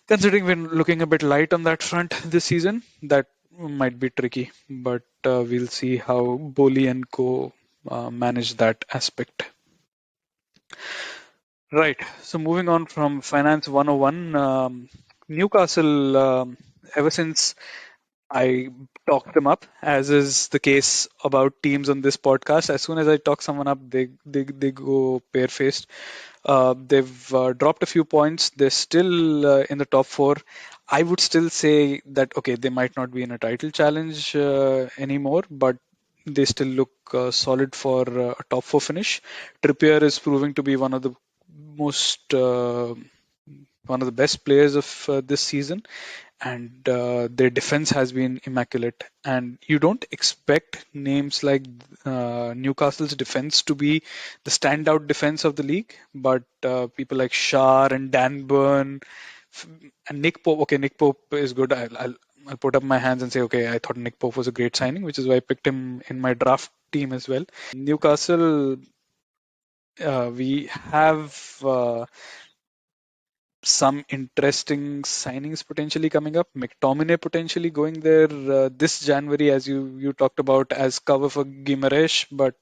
considering we're looking a bit light on that front this season, that might be tricky. But we'll see how Boli and co manage that aspect. Right. So moving on from Finance 101, Newcastle, ever since I talk them up, as is the case about teams on this podcast. As soon as I talk someone up, they go barefaced. They've dropped a few points. They're still in the top four. I would still say that okay, they might not be in a title challenge anymore, but they still look solid for a top four finish. Trippier is proving to be most one of the best players of this season, and their defense has been immaculate. And you don't expect names like Newcastle's defense to be the standout defense of the league, but people like Shar and Dan Burn f- and Nick Pope. Okay, Nick Pope is good. I'll put up my hands and say, okay, I thought Nick Pope was a great signing, which is why I picked him in my draft team as well. Newcastle, we have some interesting signings potentially coming up. McTominay potentially going there this January, as you talked about, as cover for Guimaraes, but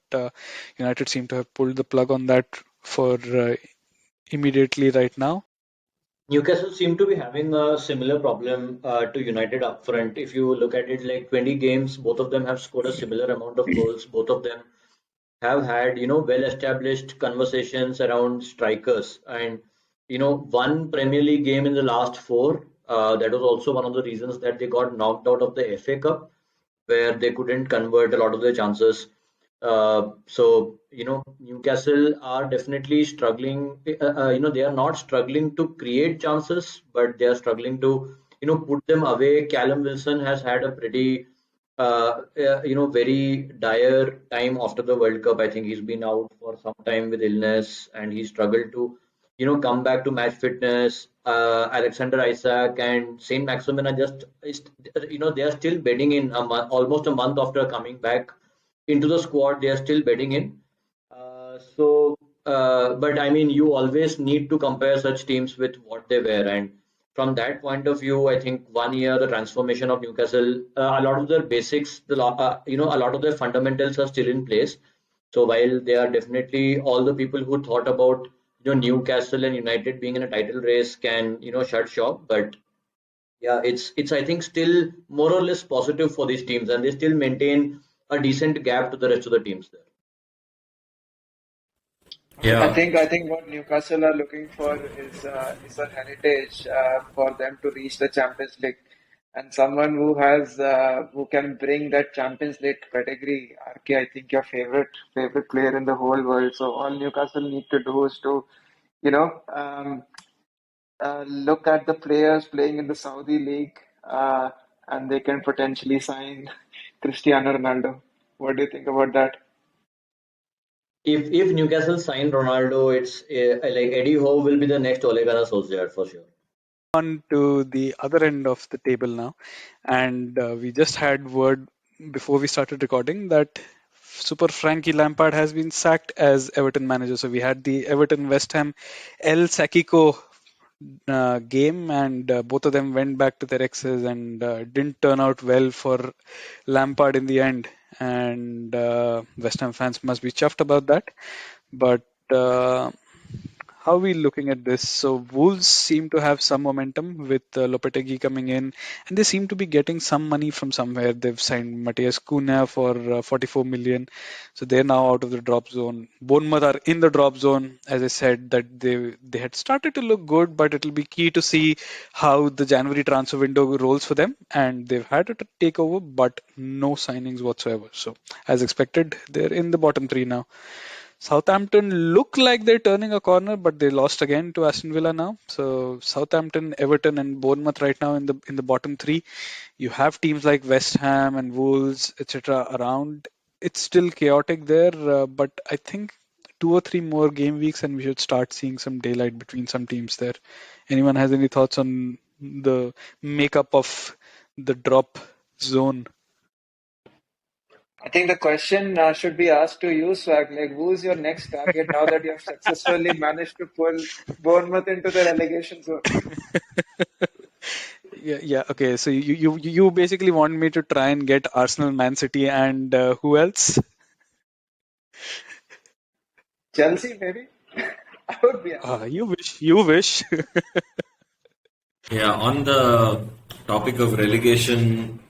United seem to have pulled the plug on that for immediately right now. Newcastle seem to be having a similar problem to United up front. If you look at it, like 20 games, both of them have scored a similar amount of goals. Both of them have had, well-established conversations around strikers. And, one Premier League game in the last four, that was also one of the reasons that they got knocked out of the FA Cup, where they couldn't convert a lot of their chances. Newcastle are definitely struggling. They are not struggling to create chances, but they are struggling to, put them away. Callum Wilson has had a pretty, very dire time after the World Cup. I think he's been out for some time with illness, and he struggled to, come back to match fitness. Alexander Isak and Saint Maximin are they are still bedding in almost a month after coming back into the squad. They are still bedding in. But I mean, you always need to compare such teams with what they were. And from that point of view, I think 1 year, the transformation of Newcastle, a lot of their basics, a lot of their fundamentals are still in place. So while they are definitely all the people who thought about Newcastle and United being in a title race can shut shop, but yeah, it's I think still more or less positive for these teams, and they still maintain a decent gap to the rest of the teams there. Yeah, I think what Newcastle are looking for is a heritage for them to reach the Champions League, and someone who can bring that Champions League pedigree. RK, I think your favorite player in the whole world. So all Newcastle need to do is to, you know, um, look at the players playing in the Saudi league, and they can potentially sign Cristiano Ronaldo. What do you think about that? If Newcastle sign Ronaldo, it's like Eddie Howe will be the next Ole Gunnar Solskjaer for sure. On to the other end of the table now, and we just had word before we started recording that Super Frankie Lampard has been sacked as Everton manager. So we had the Everton West Ham El Sakiko game, and both of them went back to their exes and didn't turn out well for Lampard in the end. And West Ham fans must be chuffed about that. But how are we looking at this? So Wolves seem to have some momentum with Lopetegui coming in, and they seem to be getting some money from somewhere. They've signed Matthias Cunha for 44 million, so they're now out of the drop zone. Bournemouth are in the drop zone, as I said that they had started to look good, but it'll be key to see how the January transfer window rolls for them. And they've had a takeover, but no signings whatsoever. So as expected, they're in the bottom three now. Southampton look like they're turning a corner, but they lost again to Aston Villa now. So Southampton, Everton, and Bournemouth right now in the bottom three. You have teams like West Ham and Wolves, etc. around. It's still chaotic there, but I think 2 or 3 more game weeks, and we should start seeing some daylight between some teams there. Anyone has any thoughts on the makeup of the drop zone? I think the question should be asked to you, Swag. Like, who's your next target now that you have successfully managed to pull Bournemouth into the relegation zone? Yeah, yeah. Okay, so you basically want me to try and get Arsenal, Man City, and who else? Chelsea, maybe? I would be happy with You wish. You wish. Yeah, on the topic of relegation,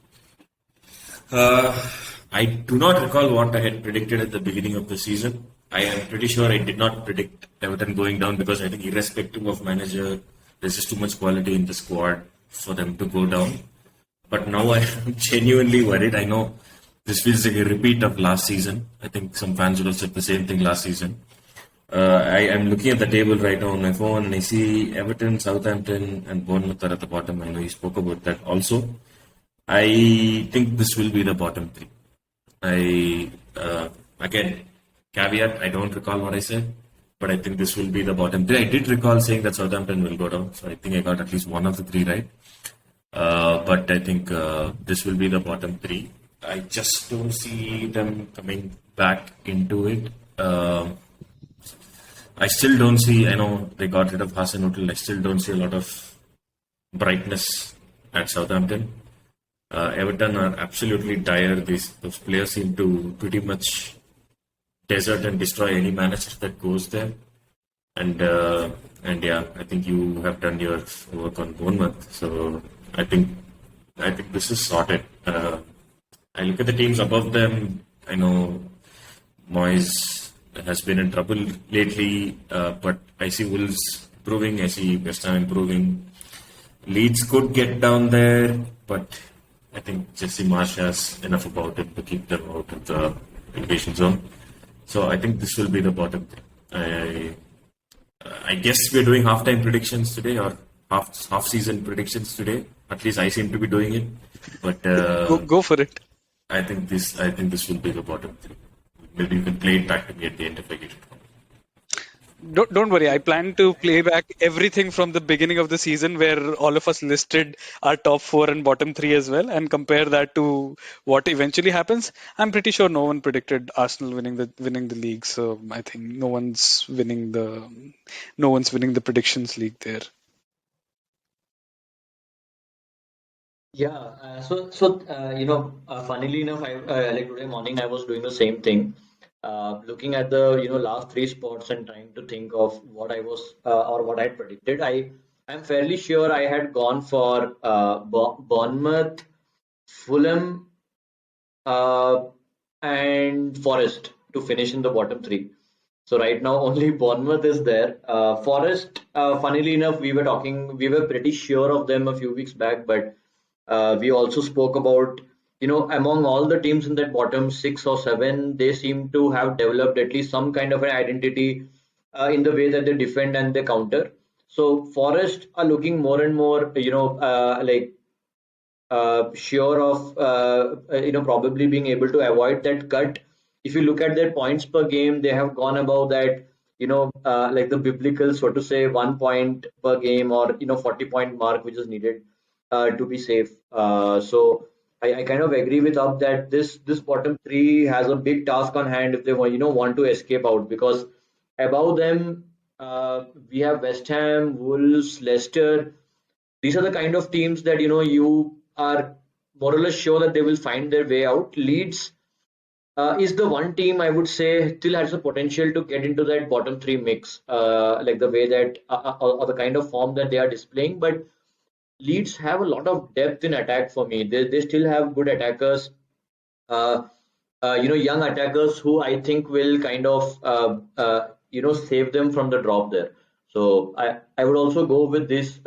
uh, I do not recall what I had predicted at the beginning of the season. I am pretty sure I did not predict Everton going down because I think, irrespective of manager, there's just too much quality in the squad for them to go down. But now I am genuinely worried. I know this feels like a repeat of last season. I think some fans would have said the same thing last season. I am looking at the table right now on my phone and I see Everton, Southampton, and Bournemouth are at the bottom. I know you spoke about that also. I think this will be the bottom three. Again, caveat, I don't recall what I said, but I think this will be the bottom three. I did recall saying that Southampton will go down, so I think I got at least one of the three right. But I think this will be the bottom three. I just don't see them coming back into it. I still don't see, I know they got rid of Hasenhuttl, I still don't see a lot of brightness at Southampton. Everton are absolutely dire. Those players seem to pretty much desert and destroy any manager that goes there. And yeah, I think you have done your work on Bournemouth. So I think this is sorted. I look at the teams above them. I know Moyes has been in trouble lately, but I see Wolves improving. I see West Ham improving. Leeds could get down there, but I think Jesse Marsh has enough about him to keep them out of the relegation zone. So I think this will be the bottom three. I guess we're doing halftime predictions today or half season predictions today. At least I seem to be doing it. But Go for it. I think this will be the bottom three. Maybe you can play it back to me at the end if I get it wrong. Don't worry. I plan to play back everything from the beginning of the season, where all of us listed our top four and bottom three as well, and compare that to what eventually happens. I'm pretty sure no one predicted Arsenal winning the league, so I think no one's winning the predictions league there. Yeah, funnily enough, like today morning, I was doing the same thing, looking at the last three spots and trying to think of what I was or what I predicted. I'm fairly sure I had gone for Bournemouth, Fulham, uh, and Forest to finish in the bottom three. So right now only Bournemouth is there. Forest, funnily enough, we were pretty sure of them a few weeks back, but we also spoke about, among all the teams in that bottom six or seven, they seem to have developed at least some kind of an identity in the way that they defend and they counter. So Forest are looking more and more, sure of probably being able to avoid that cut. If you look at their points per game, they have gone above that, like the biblical, so to say, 1 point per game or 40-point mark, which is needed to be safe. So I kind of agree with Up that this bottom three has a big task on hand if they want to escape out, because above them we have West Ham, Wolves, Leicester. These are the kind of teams that you are more or less sure that they will find their way out. Leeds is the one team I would say still has the potential to get into that bottom three mix, like the way that or the kind of form that they are displaying. But Leeds have a lot of depth in attack for me. They still have good attackers, uh, young attackers who I think will kind of save them from the drop there. So I would also go with this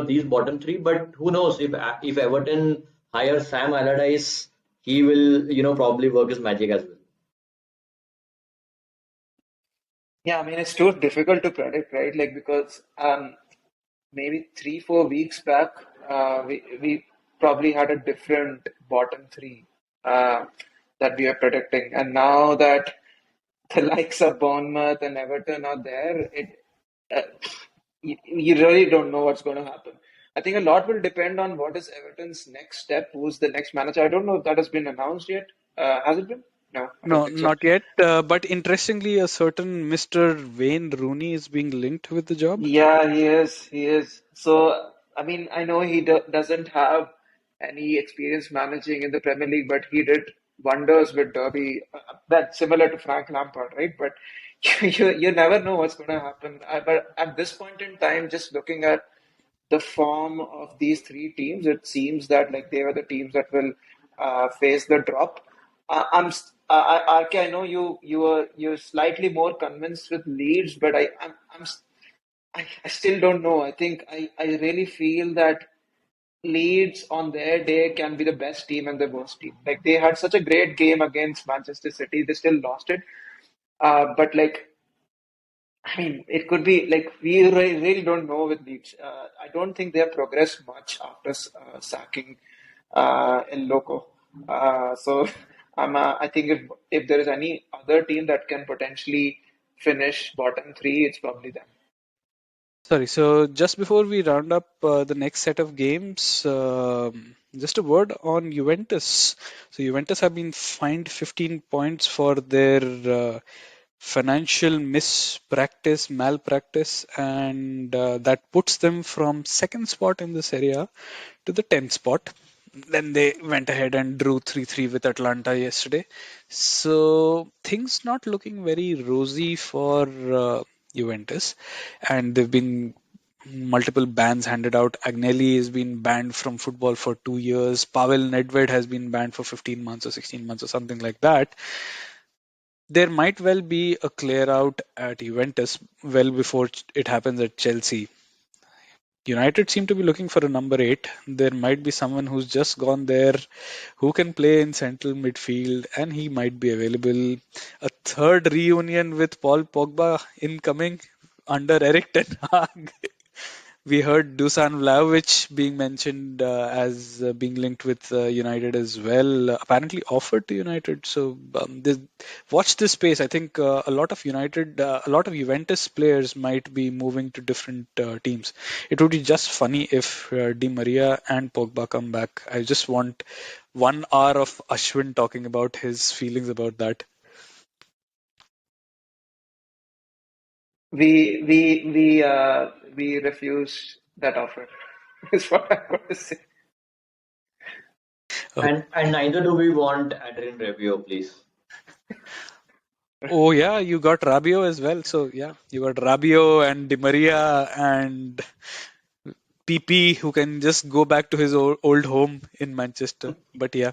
these bottom three. But who knows if Everton hires Sam Allardyce, he will probably work his magic as well. Yeah, I mean, it's too difficult to predict, right? Like, because maybe 3, 4 weeks back, we probably had a different bottom three that we are predicting. And now that the likes of Bournemouth and Everton are there, uh, you really don't know what's going to happen. I think a lot will depend on what is Everton's next step, who's the next manager. I don't know if that has been announced yet. Has it been? No, I don't No, think so. not yet. But interestingly, a certain Mr. Wayne Rooney is being linked with the job. Yeah, he is. He is. So, I mean, I know he doesn't have any experience managing in the Premier League, but he did wonders with Derby. That's similar to Frank Lampard, right? But you never know what's going to happen. But at this point in time, just looking at the form of these three teams, it seems that like they are the teams that will face the drop. RK, I know you're slightly more convinced with Leeds, but I still don't know. I really feel that Leeds on their day can be the best team and the worst team. Like they had such a great game against Manchester City, they still lost it. But like, I mean, it could be like really don't know with Leeds. I don't think they have progressed much after sacking El Loco. So I think if there is any other team that can potentially finish bottom three, it's probably them. Sorry, so just before we round up the next set of games, just a word on Juventus. So Juventus have been fined 15 points for their financial malpractice, and that puts them from second spot in this area to the 10th spot. Then they went ahead and drew 3-3 with Atlanta yesterday. So things not looking very rosy for Juventus, and they've been multiple bans handed out. Agnelli has been banned from football for 2 years. Pavel Nedved has been banned for 15 months or 16 months or something like that. There might well be a clear out at Juventus well before it happens at Chelsea. United seem to be looking for a number eight. There might be someone who's just gone there who can play in central midfield, and he might be available. A third reunion with Paul Pogba incoming under Eric Ten Hag. We heard Dusan Vlahovic being mentioned as being linked with United as well. Apparently offered to United. So watch this space. I think a lot of Juventus players might be moving to different teams. It would be just funny if Di Maria and Pogba come back. I just want 1 hour of Ashwin talking about his feelings about that. We refuse that offer. Is what I want to say. Oh, And neither do we want Adrian Rabiot, please. oh yeah, you got Rabiot as well. So yeah, you got Rabiot and Di Maria and PP who can just go back to his old home in Manchester. But yeah,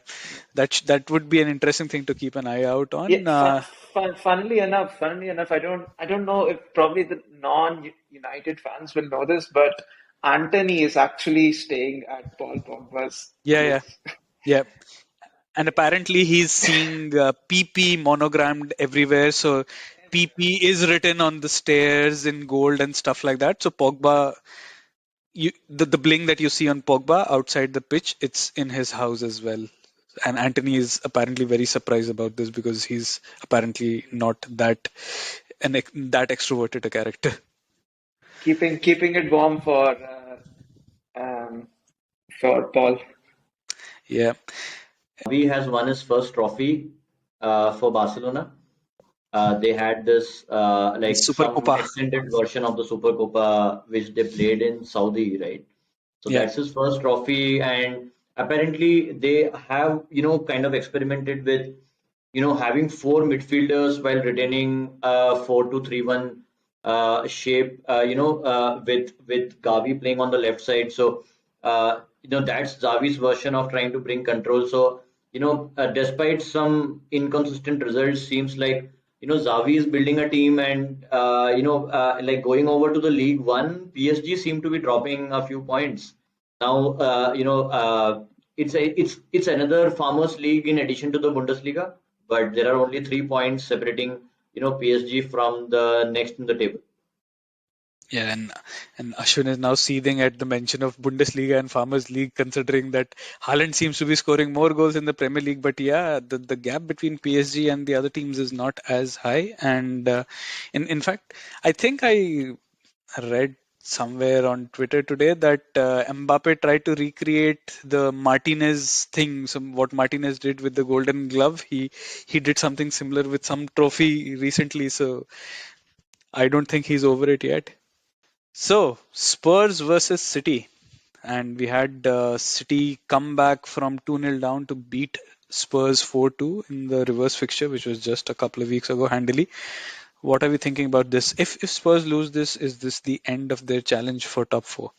that would be an interesting thing to keep an eye out Yeah, on. funnily enough, I don't know if probably the non-United fans will know this, but Anthony is actually staying at Paul Pogba's Yeah, yeah, place. yeah. And apparently he's seeing PP monogrammed everywhere. So PP is written on the stairs in gold and stuff like that. So Pogba, the bling that you see on Pogba outside the pitch, it's in his house as well. And Anthony is apparently very surprised about this because he's apparently not that extroverted a character. Keeping it warm um, for Paul. Yeah, Xavi has won his first trophy for Barcelona. They had this the like Super some Copa. extended version of the Super Copa which they played in Saudi, right? So Yeah, that's his first trophy, and apparently they have kind of experimented with having four midfielders while retaining 4-2-3-1 shape. With Gavi playing on the left side. So that's Xavi's version of trying to bring control. So despite some inconsistent results, seems like Xavi is building a team, and like going over to the League One, PSG seem to be dropping a few points. Now, it's another farmers league in addition to the Bundesliga, but there are only 3 points separating PSG from the next in the table. yeah, and Ashwin is now seething at the mention of Bundesliga and Farmers League, considering that Haaland seems to be scoring more goals in the Premier League. But yeah, the gap between PSG and the other teams is not as high. And in fact, I think I read somewhere on Twitter today that Mbappe tried to recreate the Martinez thing. What Martinez did with the Golden Glove, he did something similar with some trophy recently. So I don't think he's over it yet. So Spurs versus City, and we had City come back from 2-0 down to beat Spurs 4-2 in the reverse fixture, which was just a couple of weeks ago handily. What are we thinking about this? If Spurs lose this, is this the end of their challenge for top four?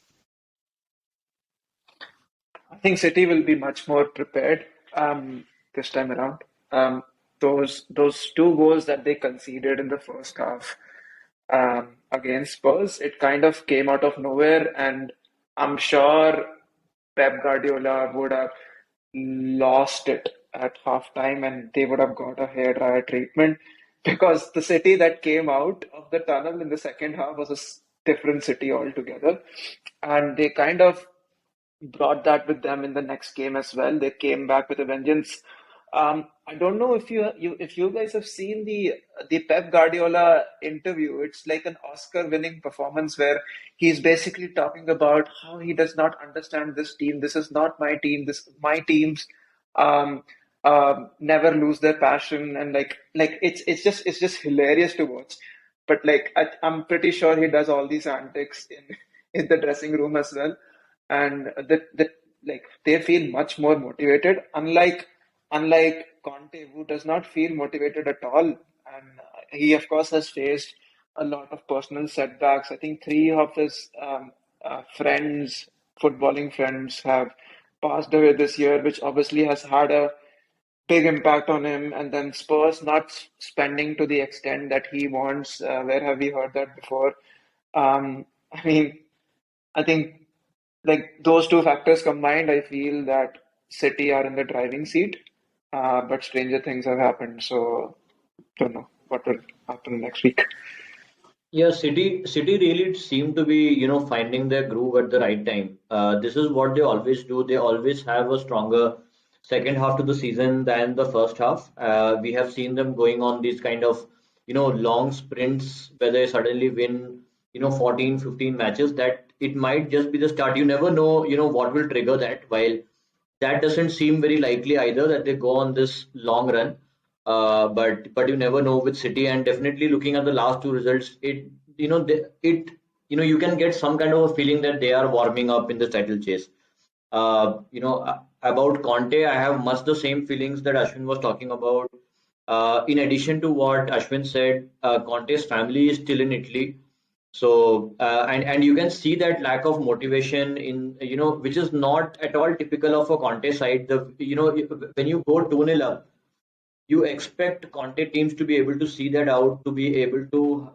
I think City will be much more prepared this time around. Um, those two goals that they conceded in the first half against Spurs, it kind of came out of nowhere, and I'm sure Pep Guardiola would have lost it at halftime, and they would have got a hairdryer treatment because the City that came out of the tunnel in the second half was a different City altogether, and they kind of brought that with them in the next game as well. They came back with a vengeance. I don't know if you guys have seen the Pep Guardiola interview. It's like an Oscar-winning performance where he's basically talking about how he does not understand this team. This is not my team. This my teams um, never lose their passion, and like it's just hilarious to watch. But like I'm pretty sure he does all these antics in the dressing room as well, and that like they feel much more motivated, unlike Conte, who does not feel motivated at all. And he of course has faced a lot of personal setbacks. I think three of his friends, footballing friends, have passed away this year, which obviously has had a big impact on him. And then Spurs not spending to the extent that he wants. Where have we heard that before? I mean, I think like those two factors combined, I feel that City are in the driving seat. But stranger things have happened, so don't know what will happen next week. Yeah, City really seem to be, finding their groove at the right time. This is what they always do. They always have a stronger second half to the season than the first half. We have seen them going on these kind of, long sprints where they suddenly win, 14, 15 matches. That it might just be the start. You never know, what will trigger that. While that doesn't seem very likely either that they go on this long run. But you never know with City, and definitely looking at the last two results, you can get some kind of a feeling that they are warming up in the title chase. About Conte, I have much the same feelings that Ashwin was talking about. In addition to what Ashwin said, Conte's family is still in Italy, so and you can see that lack of motivation in which is not at all typical of a Conte side. When you go 2-0 up, you expect Conte teams to be able to see that out, to be able to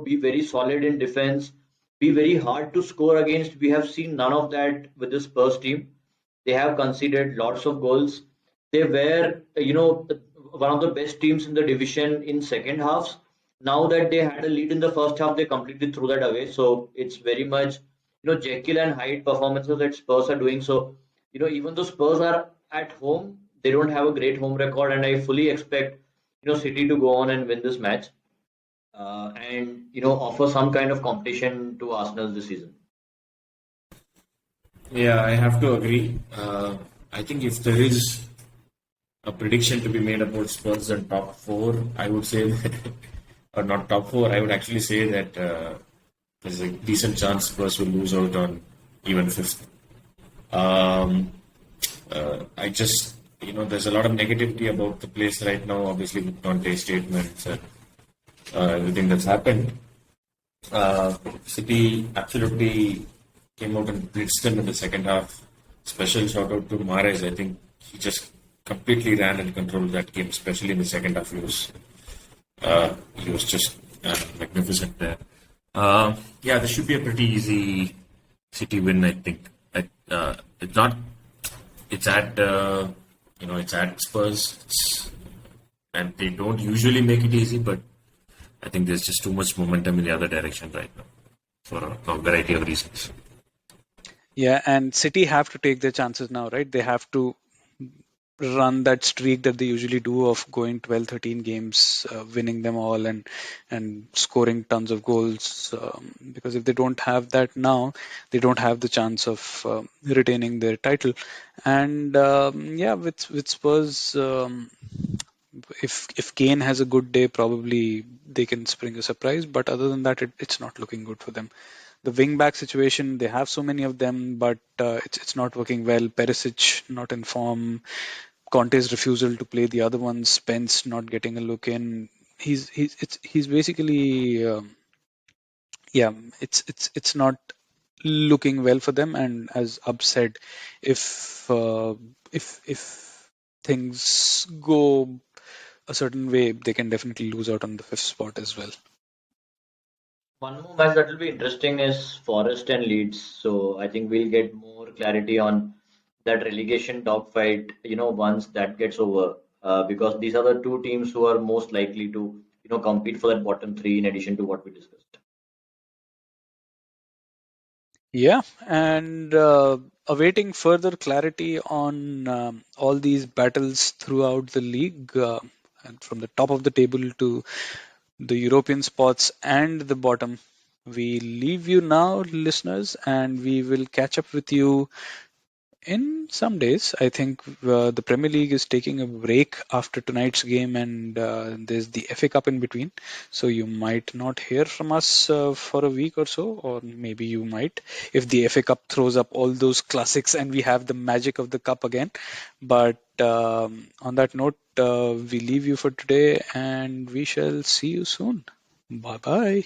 be very solid in defense, be very hard to score against. We have seen none of that with this Spurs team. They have conceded lots of goals. They were one of the best teams in the division in second halves. Now that they had a lead in the first half, they completely threw that away. So it's very much Jekyll and Hyde performances that Spurs are doing. So even though Spurs are at home, they don't have a great home record, and I fully expect City to go on and win this match, and offer some kind of competition to Arsenal this season. Yeah, I have to agree. I think if there is a prediction to be made about Spurs and top four, I would say that, or not top four, I would actually say that there's a decent chance Spurs will lose out on even fifth. I just, there's a lot of negativity about the place right now, obviously with Conte statements and everything that's happened. City absolutely came out and blitzed them in the second half. Special shout out to Mahrez. I think he just completely ran and controlled that game, especially in the second half. He was just magnificent there. Yeah, this should be a pretty easy City win, I think. It's not. It's at it's at Spurs, and they don't usually make it easy, but I think there's just too much momentum in the other direction right now for a variety of reasons. Yeah, and City have to take their chances now, right? They have to run that streak that they usually do of going 12, 13 games, winning them all, and scoring tons of goals. Because if they don't have that now, they don't have the chance of retaining their title. And yeah, with Spurs, if Kane has a good day, probably they can spring a surprise. But other than that, it's not looking good for them. The wing back situation, they have so many of them, but it's not working well. Perisic not in form. Conte's refusal to play the other ones. Spence not getting a look in. He's basically yeah. It's not looking well for them. And as Ab said, if if things go a certain way, they can definitely lose out on the fifth spot as well. One more match that will be interesting is Forest and Leeds. So I think we'll get more clarity on that relegation dogfight, once that gets over. Because these are the two teams who are most likely to, compete for that bottom three in addition to what we discussed. Yeah, and awaiting further clarity on all these battles throughout the league, and from the top of the table to the European spots and the bottom. We leave you now, listeners, and we will catch up with you in some days. I think the Premier League is taking a break after tonight's game, and there's the FA Cup in between. So you might not hear from us for a week or so, or maybe you might if the FA Cup throws up all those classics and we have the magic of the cup again. But on that note, we leave you for today, and we shall see you soon. Bye bye.